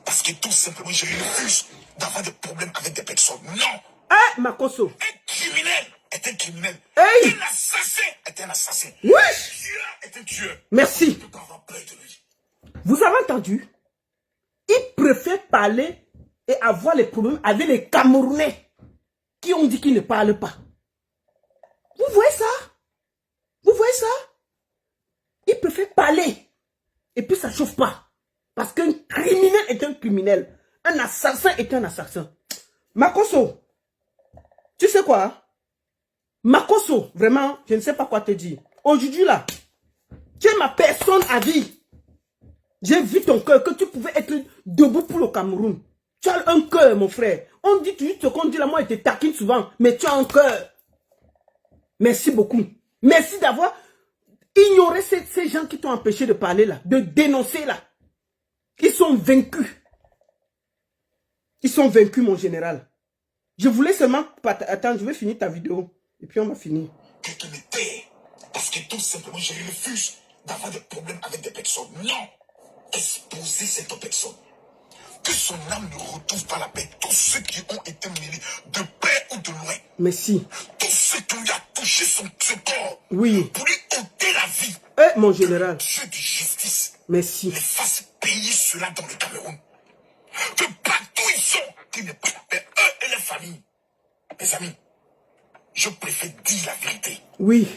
Parce que tout simplement, je refuse d'avoir des problèmes avec des personnes. Non. Eh, Makoso. Un criminel est un criminel. Hey. Un assassin est un assassin. Oui. Un tueur est un tueur. Merci. Je ne peux pas avoir peur de lui. Vous avez entendu? Il préfère parler et avoir les problèmes avec les Camerounais qui ont dit qu'ils ne parlent pas. Vous voyez ça? Vous voyez ça? Il préfère parler. Et puis ça ne chauffe pas. Parce qu'un criminel est un criminel. Un assassin est un assassin. Makoso, tu sais quoi? Makoso, vraiment, je ne sais pas quoi te dire. Aujourd'hui là, tu es ma personne à vie. J'ai vu ton cœur, que tu pouvais être debout pour le Cameroun. Tu as un cœur, mon frère. On dit toujours ce qu'on dit là, moi, je te taquine souvent, mais tu as un cœur. Merci beaucoup. Merci d'avoir ignoré ces gens qui t'ont empêché de parler là, de dénoncer là. Ils sont vaincus. Ils sont vaincus, mon général. Je voulais seulement... Attends, je vais finir ta vidéo. Et puis on va finir. Que tu me taire. Parce que tout simplement, je refuse d'avoir des problèmes avec des personnes. Non. Exposer cette personne. Que son âme ne retrouve pas la paix. Tous ceux qui ont été mêlés de près ou de loin. Merci. Tous ceux qui lui a touché ce corps. Oui. Pour lui ôter la vie. Eh, mon général. Dieu de justice Merci. les fasse payer cela dans le Cameroun. Que partout ils sont, qu'il n'ait pas la paix, eux et les familles. Mes amis, je préfère dire la vérité Oui.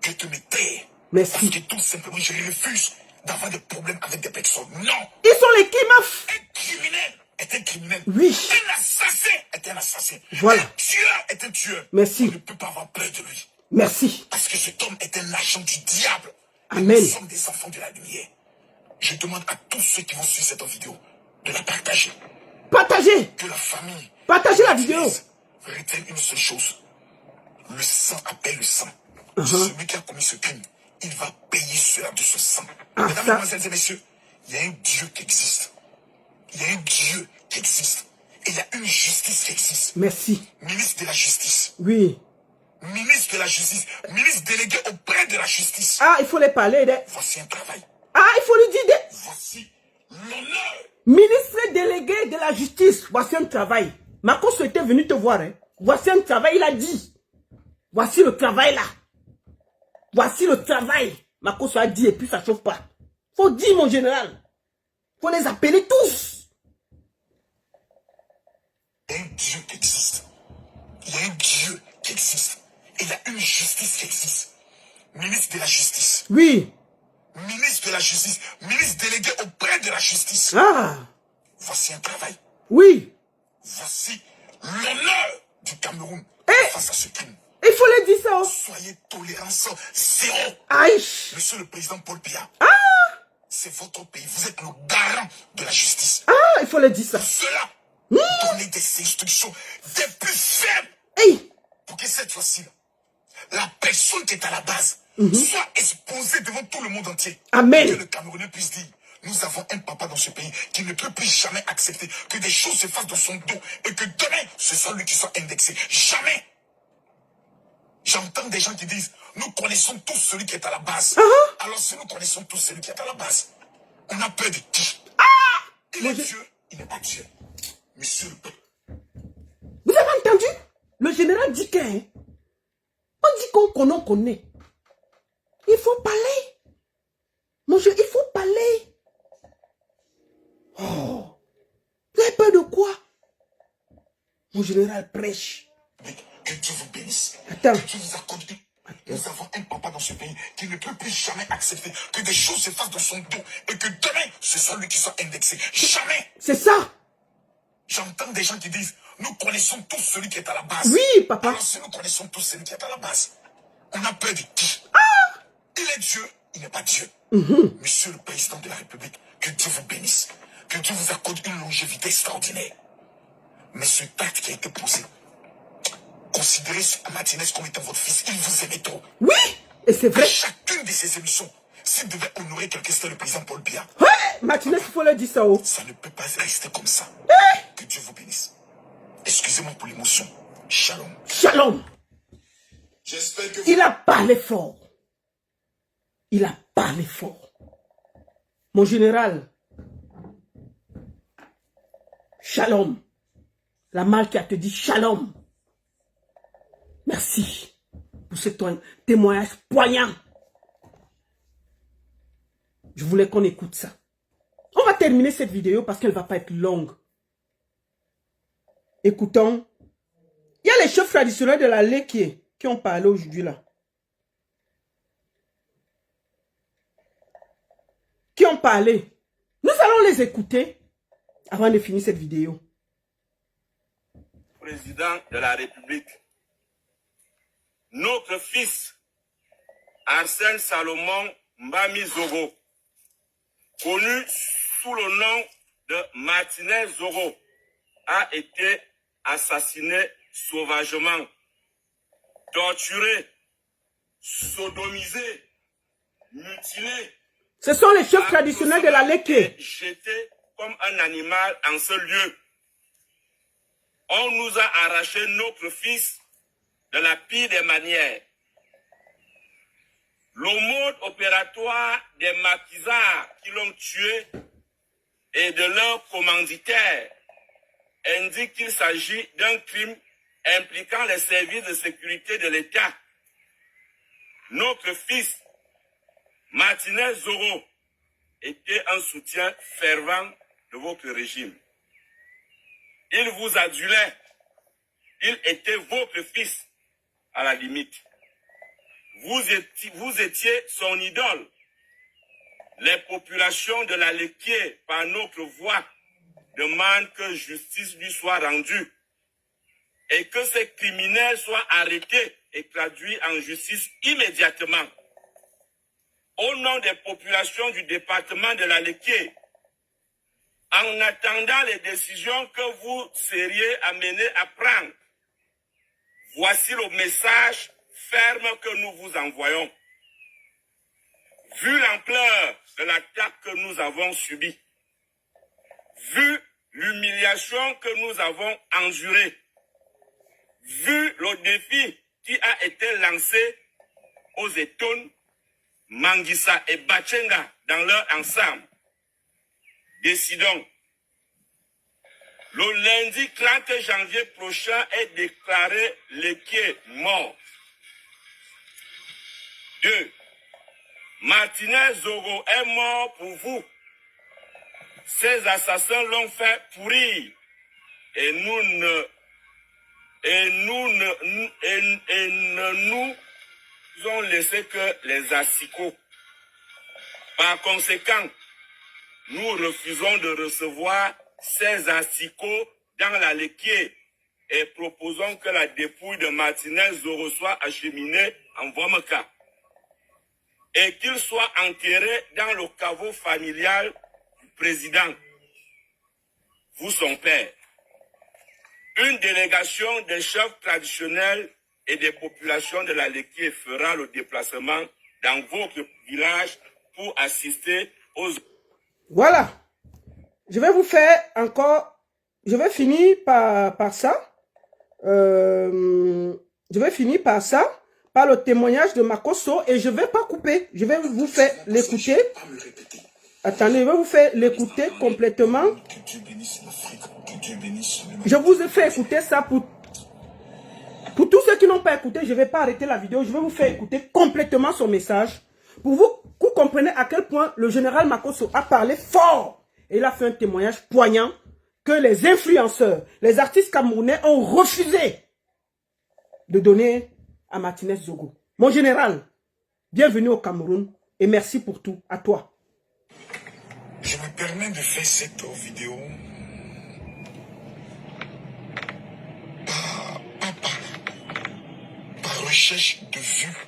que de me taire. Merci. Parce que tout simplement, je refuse d'avoir des problèmes avec des personnes. Non. Ils sont les Kimaf. Un criminel est un criminel. Oui. Un assassin est un assassin. Voilà. Un tueur est un tueur. Merci. On ne peut pas avoir peur de lui. Merci. Parce que cet homme est un agent du diable. Amen. Nous sommes des enfants de la lumière. Je demande à tous ceux qui vont suivre cette vidéo de la partager. Partagez. Que la famille... Partagez la vidéo. Retienne une seule chose. Le sang appelle le sang. Uh-huh. Celui qui a commis ce crime, il va payer cela de ce sang. Ah, Mesdames, ça... mesdemoiselles et messieurs, il y a un Dieu qui existe. Il y a un Dieu qui existe. Et il y a une justice qui existe. Merci. Ministre de la justice. Oui. Ministre de la justice. Ministre délégué auprès de la justice. Ah, il faut les parler. Voici un travail. Ah, il faut lui dire. Voici l'honneur. Ministre délégué de la justice. Voici un travail. Makoso était venu te voir. Hein. Voici un travail, il a dit. Voici le travail là. Voici le travail. Makoso a dit et puis ça chauffe pas. Faut dire, mon général. Faut les appeler tous. Il y a un Dieu qui existe. Il y a un Dieu qui existe. Et il y a une justice qui existe. Ministre de la justice. Oui. Ministre de la justice. Ministre délégué auprès de la justice. Ah. Voici un travail. Oui. Voici l'honneur du Cameroun face à ce crime. Il faut le dire ça. Oh. Soyez tolérance zéro. Aïe. Monsieur le président Paul Biya. Ah. C'est votre pays. Vous êtes le garant de la justice. Ah, il faut le dire ça. Pour cela, donnez des instructions des plus faibles. Hey. Pour que cette fois-ci, la personne qui est à la base soit exposée devant tout le monde entier. Amen. Que le Camerounais puisse dire, nous avons un papa dans ce pays qui ne peut plus jamais accepter que des choses se fassent dans son dos et que demain, ce soit lui qui soit indexé. Jamais. J'entends des gens qui disent, nous connaissons tous celui qui est à la base. Alors si nous connaissons tous celui qui est à la base, on a peur de qui? Il est Dieu, il n'est pas Dieu. Monsieur le peuple. Le général dit qu'on dit qu'on connaît. Il faut parler. Mon Dieu, il faut parler. Oh. Vous avez peur de quoi? Mon général prêche. Que Dieu vous bénisse. Attends. Que Dieu vous accorde. Nous avons un papa dans ce pays qui ne peut plus jamais accepter que des choses se fassent dans son dos et que demain, ce soit lui qui soit indexé. Jamais. C'est ça. J'entends des gens qui disent, nous connaissons tous celui qui est à la base. Oui, papa. Alors si nous connaissons tous celui qui est à la base, on a peur de qui? Il est Dieu, il n'est pas Dieu. Monsieur le Président de la République, que Dieu vous bénisse. Que Dieu vous accorde une longévité extraordinaire. Mais ce acte qui a été posé, considérez Martinez comme étant votre fils. Il vous aimait trop. Oui, et c'est vrai. À chacune de ces émissions, s'il devait honorer quelqu'un, c'était le président Paul Biya. Ouais, Martinez, il faut le dire ça. Oh. Ça ne peut pas rester comme ça. Que Dieu vous bénisse. Excusez-moi pour l'émotion. Shalom. Shalom. J'espère que Il a parlé fort. Il a parlé fort. Mon général. Shalom. La Malkia te dit shalom. Merci pour ce témoignage poignant. Je voulais qu'on écoute ça. On va terminer cette vidéo parce qu'elle ne va pas être longue. Écoutons. Il y a les chefs traditionnels de la Leké qui ont parlé aujourd'hui là. Qui ont parlé. Nous allons les écouter avant de finir cette vidéo. Président de la République, notre fils Arsène Salomon Mbami Zogo, connu sous le nom de Martinez Zogo, a été assassiné sauvagement, torturé, sodomisé, mutilé. Ce sont les chefs traditionnels de la Leké. Jeté comme un animal en ce lieu. On nous a arraché notre fils de la pire des manières. Le mode opératoire des maquisards qui l'ont tué et de leurs commanditaires indique qu'il s'agit d'un crime impliquant les services de sécurité de l'État. Notre fils, Martinez Zogo, était un soutien fervent de votre régime. Il vous adulait. Il était votre fils, à la limite. Vous étiez son idole. Les populations de la Leké, par notre voix, demandent que justice lui soit rendue et que ces criminels soient arrêtés et traduits en justice immédiatement. Au nom des populations du département de la Leké, en attendant les décisions que vous seriez amenés à prendre, voici le message ferme que nous vous envoyons. Vu l'ampleur de l'attaque que nous avons subie, vu l'humiliation que nous avons endurée, vu le défi qui a été lancé aux Etoun, Manguissa et Bachenga dans leur ensemble, décidons. Le lundi 30 janvier prochain est déclaré Leké mort. 2. Martinez Zogo est mort pour vous. Ces assassins l'ont fait pourrir. Et nous ne nous ont laissé que les asticots. Par conséquent, nous refusons de recevoir ces asticots dans la Leké et proposons que la dépouille de Martinez Zogo soit acheminée en Vomaka et qu'il soit enterré dans le caveau familial du président, vous son père. Une délégation des chefs traditionnels et des populations de la Leké fera le déplacement dans votre village pour assister aux... Voilà. Je vais vous faire encore... Je vais finir par ça. Je vais finir par ça. Par le témoignage de Makosso. Et je ne vais pas couper. Je vais vous faire l'écouter. Attendez, je vais vous faire l'écouter complètement. Que Dieu bénisse l'Afrique. Que Dieu bénisse le monde. Je vous ai fait écouter ça pour... Pour tous ceux qui n'ont pas écouté, je ne vais pas arrêter la vidéo. Je vais vous faire écouter complètement son message. Pour vous compreniez à quel point le général Makosso a parlé fort. Et il a fait un témoignage poignant que les influenceurs, les artistes camerounais ont refusé de donner à Martinez Zogo. Mon général, bienvenue au Cameroun et merci pour tout. À toi. Je me permets de faire cette vidéo par recherche de vues.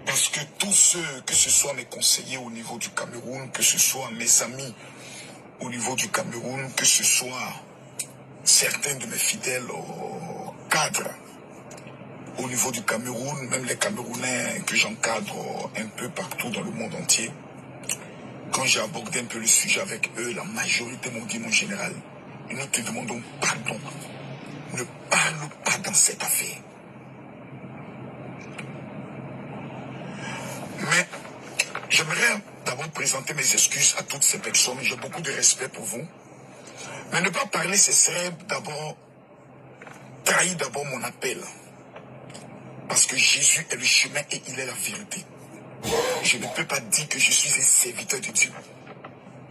Parce que tous ceux, que ce soit mes conseillers au niveau du Cameroun, que ce soit mes amis au niveau du Cameroun, que ce soit certains de mes fidèles cadres au niveau du Cameroun, même les Camerounais que j'encadre un peu partout dans le monde entier, quand j'ai abordé un peu le sujet avec eux, la majorité m'ont dit, mon général, nous te demandons pardon. Ne parle pas dans cette affaire. Mais j'aimerais d'abord présenter mes excuses à toutes ces personnes. J'ai beaucoup de respect pour vous. Mais ne pas parler, ce serait d'abord trahir d'abord mon appel. Parce que Jésus est le chemin et il est la vérité. Je ne peux pas dire que je suis un serviteur de Dieu.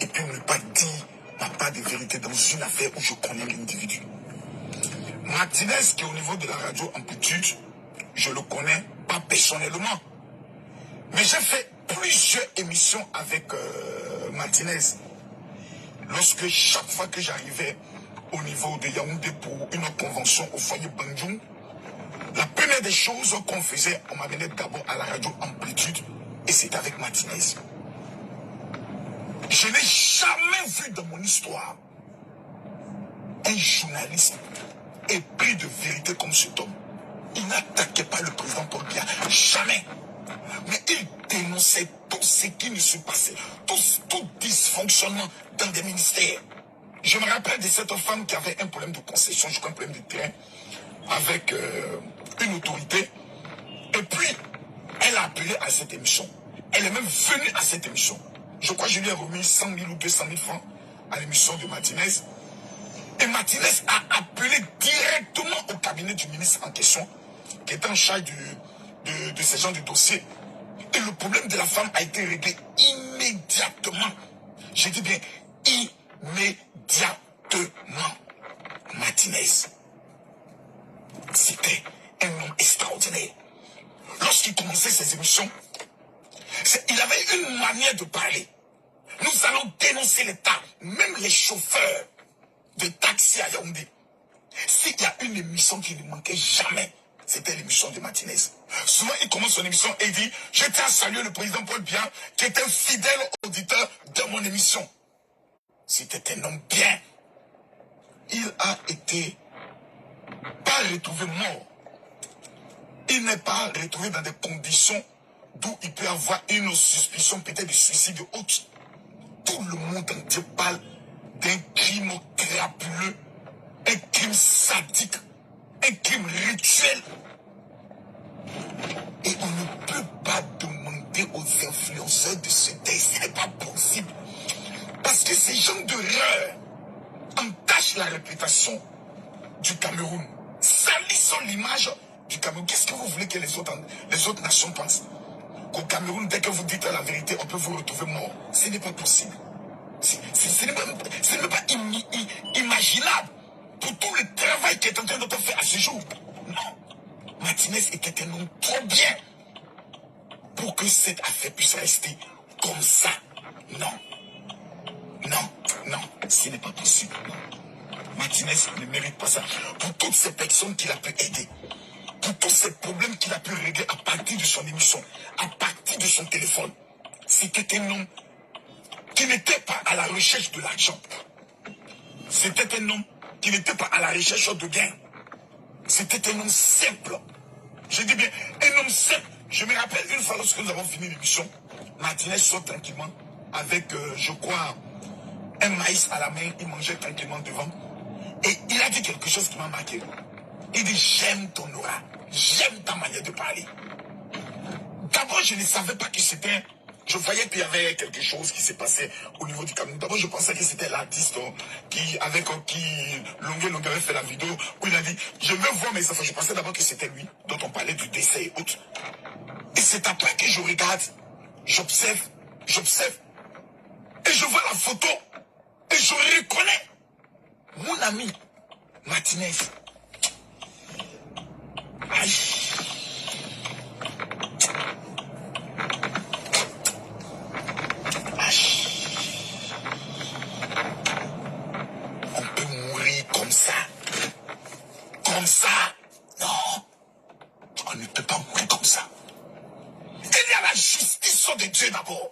Et puis ne pas dire ma part de vérité dans une affaire où je connais l'individu. Martinez, qui est au niveau de la radio Amplitude, je le connais pas personnellement. Mais j'ai fait plusieurs émissions avec Martinez. Lorsque chaque fois que j'arrivais au niveau de Yaoundé pour une convention au foyer Bandjoun, la première des choses qu'on faisait, on m'amenait d'abord à la radio Amplitude et c'était avec Martinez. Je n'ai jamais vu dans mon histoire un journaliste épris de vérité comme cet homme. Il n'attaquait pas le président Paul Biya, jamais. Mais il dénonçait tout ce qui ne se passait, tout dysfonctionnement dans des ministères. Je me rappelle de cette femme qui avait un problème de concession, je crois un problème de terrain, avec une autorité. Et puis, elle a appelé à cette émission. Elle est même venue à cette émission. Je crois que je lui ai remis 100 000 ou 200 000 francs à l'émission de Martinez. Et Martinez a appelé directement au cabinet du ministre en question, qui était en charge de ce genre de dossier. Et le problème de la femme a été réglé immédiatement. Je dis bien immédiatement. Martinez, c'était un homme extraordinaire. Lorsqu'il commençait ses émissions, il avait une manière de parler. Nous allons dénoncer l'État, même les chauffeurs de taxi à Yaoundé. S'il y a une émission qui ne manquait jamais, c'était l'émission de Martinez. Souvent, il commence son émission et il dit « Je tiens à saluer le président Paul Biya, qui est un fidèle auditeur de mon émission. » C'était un homme bien. Il a été pas retrouvé mort. Il n'est pas retrouvé dans des conditions d'où il peut avoir une suspicion peut-être de suicide ou autre. Tout le monde entier parle d'un crime crapuleux, un crime sadique, un crime rituel. Et on ne peut pas demander aux influenceurs de se taire, ce n'est pas possible. Parce que ces gens de rêve entachent la réputation du Cameroun, salissant l'image du Cameroun. Qu'est-ce que vous voulez que les autres nations pensent? Qu'au Cameroun, dès que vous dites la vérité, on peut vous retrouver mort. Ce n'est pas possible. Ce n'est pas imaginable pour tout le travail qui est en train d'être fait à ce jour. Non. Martinez était un homme trop bien pour que cette affaire puisse rester comme ça. Non. Non. Ce n'est pas possible. Non. Martinez ne mérite pas ça. Pour toutes ces personnes qu'il a pu aider, pour tous ces problèmes qu'il a pu régler à partir de son émission, à partir de son téléphone, c'était un homme qui n'était pas à la recherche de l'argent. C'était un homme qui n'était pas à la recherche de gains. C'était un homme simple. Je dis bien, un homme simple. Je me rappelle une fois lorsque nous avons fini l'émission, Martinez sort tranquillement avec, je crois, un maïs à la main. Il mangeait tranquillement devant. Et il a dit quelque chose qui m'a marqué. Il dit, j'aime ton aura. J'aime ta manière de parler. D'abord, je ne savais pas que c'était Je voyais qu'il y avait quelque chose qui s'est passé au niveau du Cameroun. D'abord, je pensais que c'était l'artiste qui avait fait la vidéo où il a dit « Je veux voir mes enfants ». Je pensais d'abord que c'était lui dont on parlait du décès et autres. Et c'est après que je regarde, j'observe, et je vois la photo, et je reconnais mon ami Martinez. Aïe. On peut mourir comme ça. Comme ça. Non. On ne peut pas mourir comme ça. Il y a la justice de Dieu d'abord.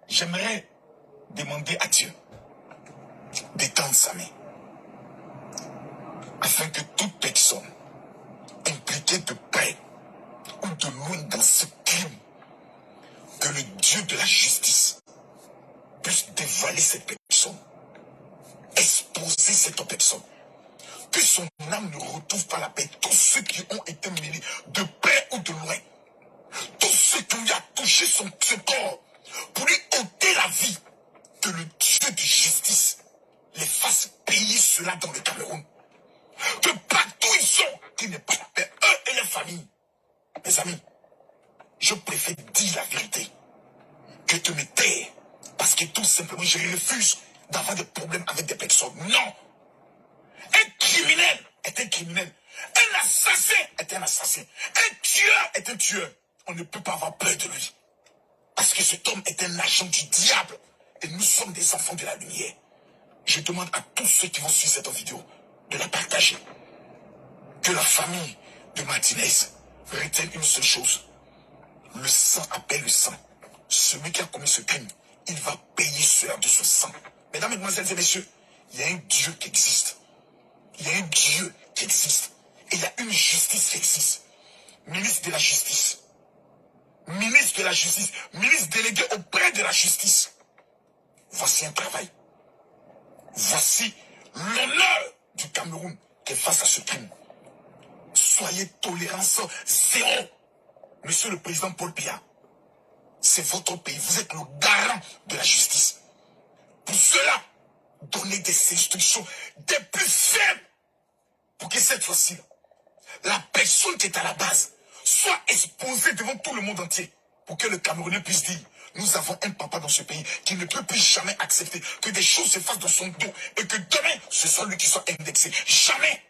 J'aimerais demander à Dieu d'étendre sa main afin que toute personne impliquée de près ou de loin dans ce crime, que le Dieu de la justice puisse dévoiler cette personne, exposer cette personne, que son âme ne retrouve pas la paix. Tous ceux qui ont été mêlés de près ou de loin, tous ceux qui lui a touché ce corps pour lui ôter la vie, que le Dieu de justice les fasse payer cela dans le Cameroun. Que partout ils sont, qu'il n'ait pas la paix, eux et les familles. Mes amis, je préfère dire la vérité que de me taire, parce que tout simplement je refuse d'avoir des problèmes avec des personnes. Non! Un criminel est un criminel. Un assassin est un assassin. Un tueur est un tueur. On ne peut pas avoir peur de lui. Parce que cet homme est un agent du diable. Et nous sommes des enfants de la lumière. Je demande à tous ceux qui vont suivre cette vidéo de la partager. Que la famille de Martinez retienne une seule chose. Le sang appelle le sang. Celui qui a commis ce crime, il va payer cela de ce sang. Mesdames, mesdemoiselles et messieurs, il y a un Dieu qui existe. Il y a un Dieu qui existe. Et il y a une justice qui existe. Ministre de la justice. Ministre de la justice. Ministre délégué auprès de la justice. Voici un travail. Voici l'honneur du Cameroun qui est face à ce crime. Soyez tolérance zéro. Monsieur le président Paul Biya, c'est votre pays. Vous êtes le garant de la justice. Pour cela, donnez des instructions des plus faibles pour que cette fois-ci, la personne qui est à la base soit exposée devant tout le monde entier pour que le Camerounais puisse dire nous avons un papa dans ce pays qui ne peut plus jamais accepter que des choses se fassent dans son dos et que demain, ce soit lui qui soit indexé. Jamais.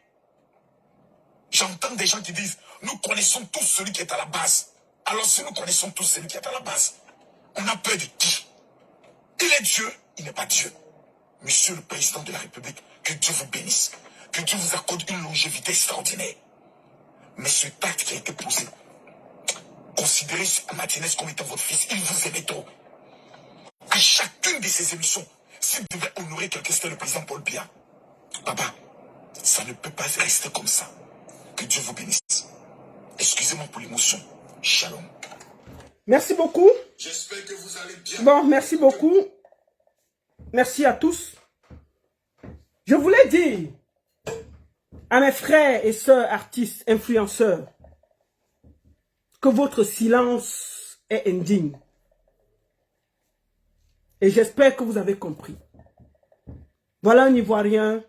J'entends des gens qui disent nous connaissons tous celui qui est à la base. Alors si nous connaissons tous celui qui est à la base, on a peur de qui? Il est Dieu, il n'est pas Dieu. Monsieur le président de la République, que Dieu vous bénisse, que Dieu vous accorde une longévité extraordinaire. Mais ce acte qui a été posé, considérez Martinez comme étant votre fils, il vous aimait trop. À chacune de ces émissions, s'il devait honorer quelqu'un, c'était le président Paul Biya. Papa, ça ne peut pas rester comme ça. Que Dieu vous bénisse. Excusez-moi pour l'émotion. Shalom. Merci beaucoup. J'espère que vous allez bien. Bon, merci beaucoup. Merci à tous. Je voulais dire à mes frères et sœurs artistes, influenceurs, que votre silence est indigne. Et j'espère que vous avez compris. Voilà un Ivoirien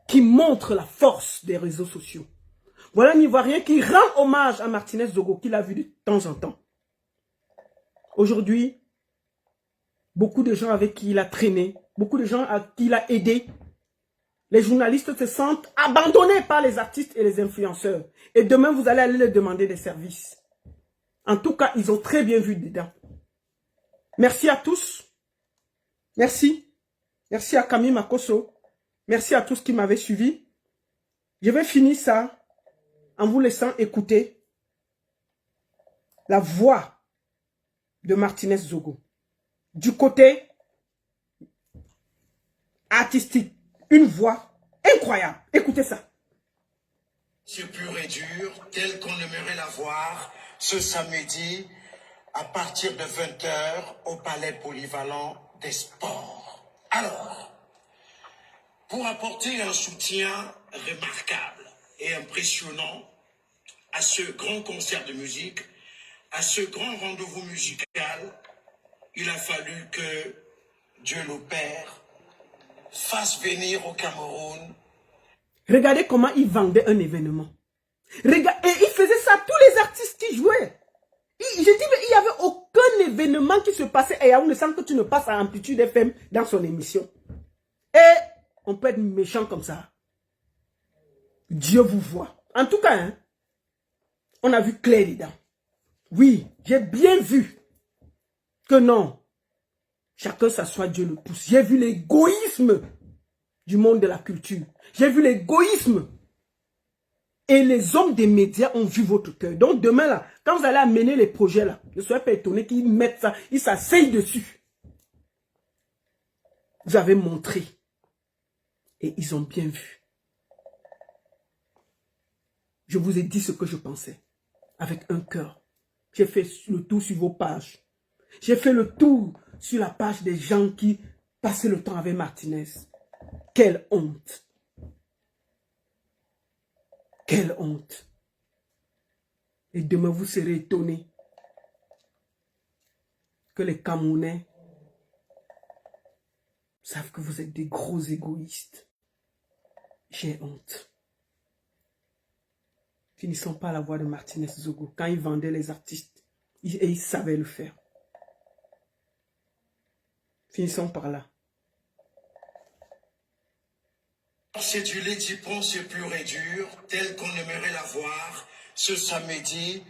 qui montre la force des réseaux sociaux. Voilà un Ivoirien qui rend hommage à Martinez Zogo, qu'il a vu de temps en temps. Aujourd'hui, beaucoup de gens avec qui il a traîné, beaucoup de gens à qui il a aidé, les journalistes se sentent abandonnés par les artistes et les influenceurs. Et demain, vous allez aller leur demander des services. En tout cas, ils ont très bien vu dedans. Merci à tous. Merci. Merci à Camille Makosso. Merci à tous qui m'avaient suivi. Je vais finir ça en vous laissant écouter la voix de Martinez Zogo. Du côté artistique, une voix incroyable. Écoutez ça. C'est pur et dur, tel qu'on aimerait la voir ce samedi à partir de 20 h au Palais Polyvalent des Sports. Alors, pour apporter un soutien remarquable et impressionnant à ce grand concert de musique, À ce grand rendez-vous musical, il a fallu que Dieu le Père fasse venir au Cameroun. Regardez comment il vendait un événement. Et il faisait ça à tous les artistes qui jouaient. Je dis, mais il n'y avait aucun événement qui se passait à Yaoundé sans que tu ne passes à Amplitude FM dans son émission. Et on peut être méchant comme ça. Dieu vous voit. En tout cas, hein, on a vu clair dedans. Oui, j'ai bien vu que non. Chacun s'assoit, Dieu le pousse. J'ai vu l'égoïsme du monde de la culture. J'ai vu l'égoïsme. Et les hommes des médias ont vu votre cœur. Donc demain, là, quand vous allez amener les projets, là, ne soyez pas étonnés qu'ils mettent ça, ils s'asseyent dessus. Vous avez montré. Et ils ont bien vu. Je vous ai dit ce que je pensais. Avec un cœur. J'ai fait le tour sur vos pages. J'ai fait le tour sur la page des gens qui passaient le temps avec Martinez. Quelle honte. Quelle honte. Et demain, vous serez étonnés que les Camerounais savent que vous êtes des gros égoïstes. J'ai honte. Finissons par la voix de Martinez Zogo. Quand il vendait les artistes, et il savait le faire. Finissons par là. C'est du Lady Ponce pur et dur, tel qu'on aimerait la voir ce samedi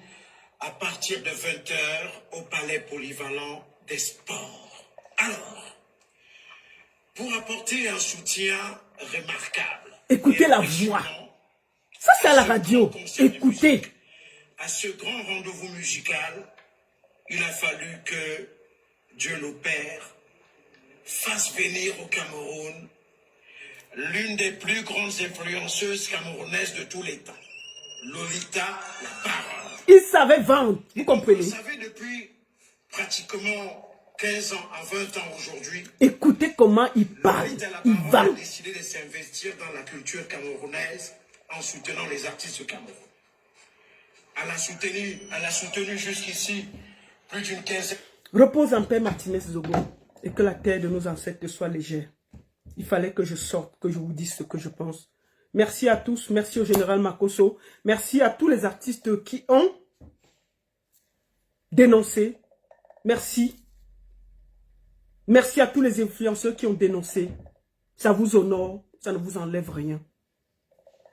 à partir de 20h au Palais Polyvalent des Sports. Alors, pour apporter un soutien remarquable. Écoutez la voix. Ça, c'est à la radio. Écoutez. À ce grand rendez-vous musical, il a fallu que Dieu le Père fasse venir au Cameroun l'une des plus grandes influenceuses camerounaises de tous les temps, Lolita La Parole. Il savait vendre, vous comprenez? Vous savez, depuis pratiquement 15 ans à 20 ans aujourd'hui, écoutez comment il parle, Lolita La il Parole vend. a décidé de s'investir dans la culture camerounaise en soutenant les artistes du Cameroun. Elle a soutenu jusqu'ici plus d'une quinzaine. Repose en paix, Martinez Zogo, et que la terre de nos ancêtres soit légère. Il fallait que je sorte, que je vous dise ce que je pense. Merci à tous, merci au général Makosso, merci à tous les artistes qui ont dénoncé. Merci. Merci à tous les influenceurs qui ont dénoncé. Ça vous honore, ça ne vous enlève rien.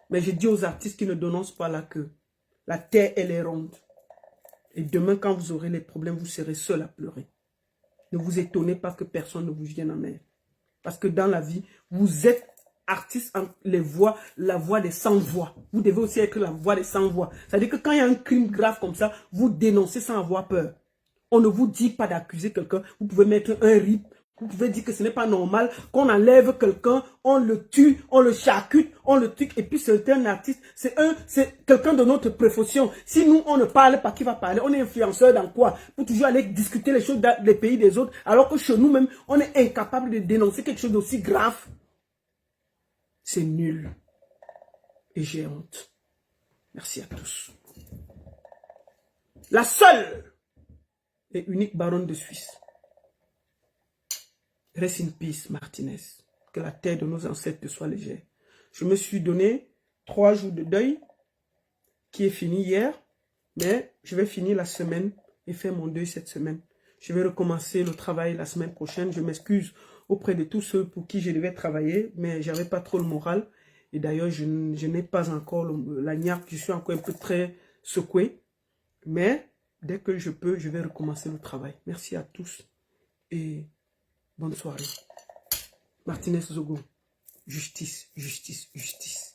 Mais je dis aux artistes qui ne dénoncent pas là que la terre, elle est ronde. Et demain, quand vous aurez les problèmes, vous serez seul à pleurer. Ne vous étonnez pas que personne ne vous vienne en aide. Parce que dans la vie, vous êtes artiste, la voix des sans-voix. Vous devez aussi être la voix des sans-voix. C'est-à-dire que quand il y a un crime grave comme ça, vous dénoncez sans avoir peur. On ne vous dit pas d'accuser quelqu'un. Vous pouvez mettre un rip. Vous pouvez dire que ce n'est pas normal qu'on enlève quelqu'un, on le tue, on le charcute, on le tue. Et puis c'est un artiste, c'est quelqu'un de notre profession. Si nous, on ne parle pas, qui va parler? On est influenceur dans quoi? Pour toujours aller discuter les choses dans les pays des autres, alors que chez nous-mêmes, on est incapable de dénoncer quelque chose d'aussi grave. C'est nul. Et j'ai honte. Merci à tous. La seule et unique baronne de Suisse. Rest in peace, Martinez. Que la terre de nos ancêtres soit légère. Je me suis donné 3 jours de deuil qui est fini hier. Mais je vais finir la semaine et faire mon deuil cette semaine. Je vais recommencer le travail la semaine prochaine. Je m'excuse auprès de tous ceux pour qui je devais travailler. Mais je n'avais pas trop le moral. Et d'ailleurs, je n'ai pas encore la niaque. Je suis encore un peu très secoué. Mais dès que je peux, je vais recommencer le travail. Merci à tous. Et bonne soirée. Martinez Zogo. Justice, justice, justice.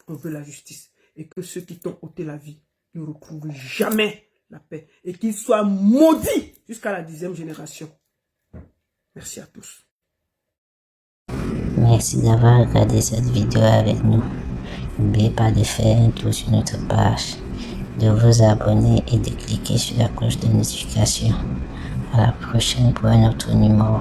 On veut la justice. Et que ceux qui t'ont ôté la vie ne retrouvent jamais la paix. Et qu'ils soient maudits jusqu'à la 10e génération. Merci à tous. Merci d'avoir regardé cette vidéo avec nous. N'oubliez pas de faire un tour sur notre page, de vous abonner et de cliquer sur la cloche de notification. À la prochaine pour un autre numéro.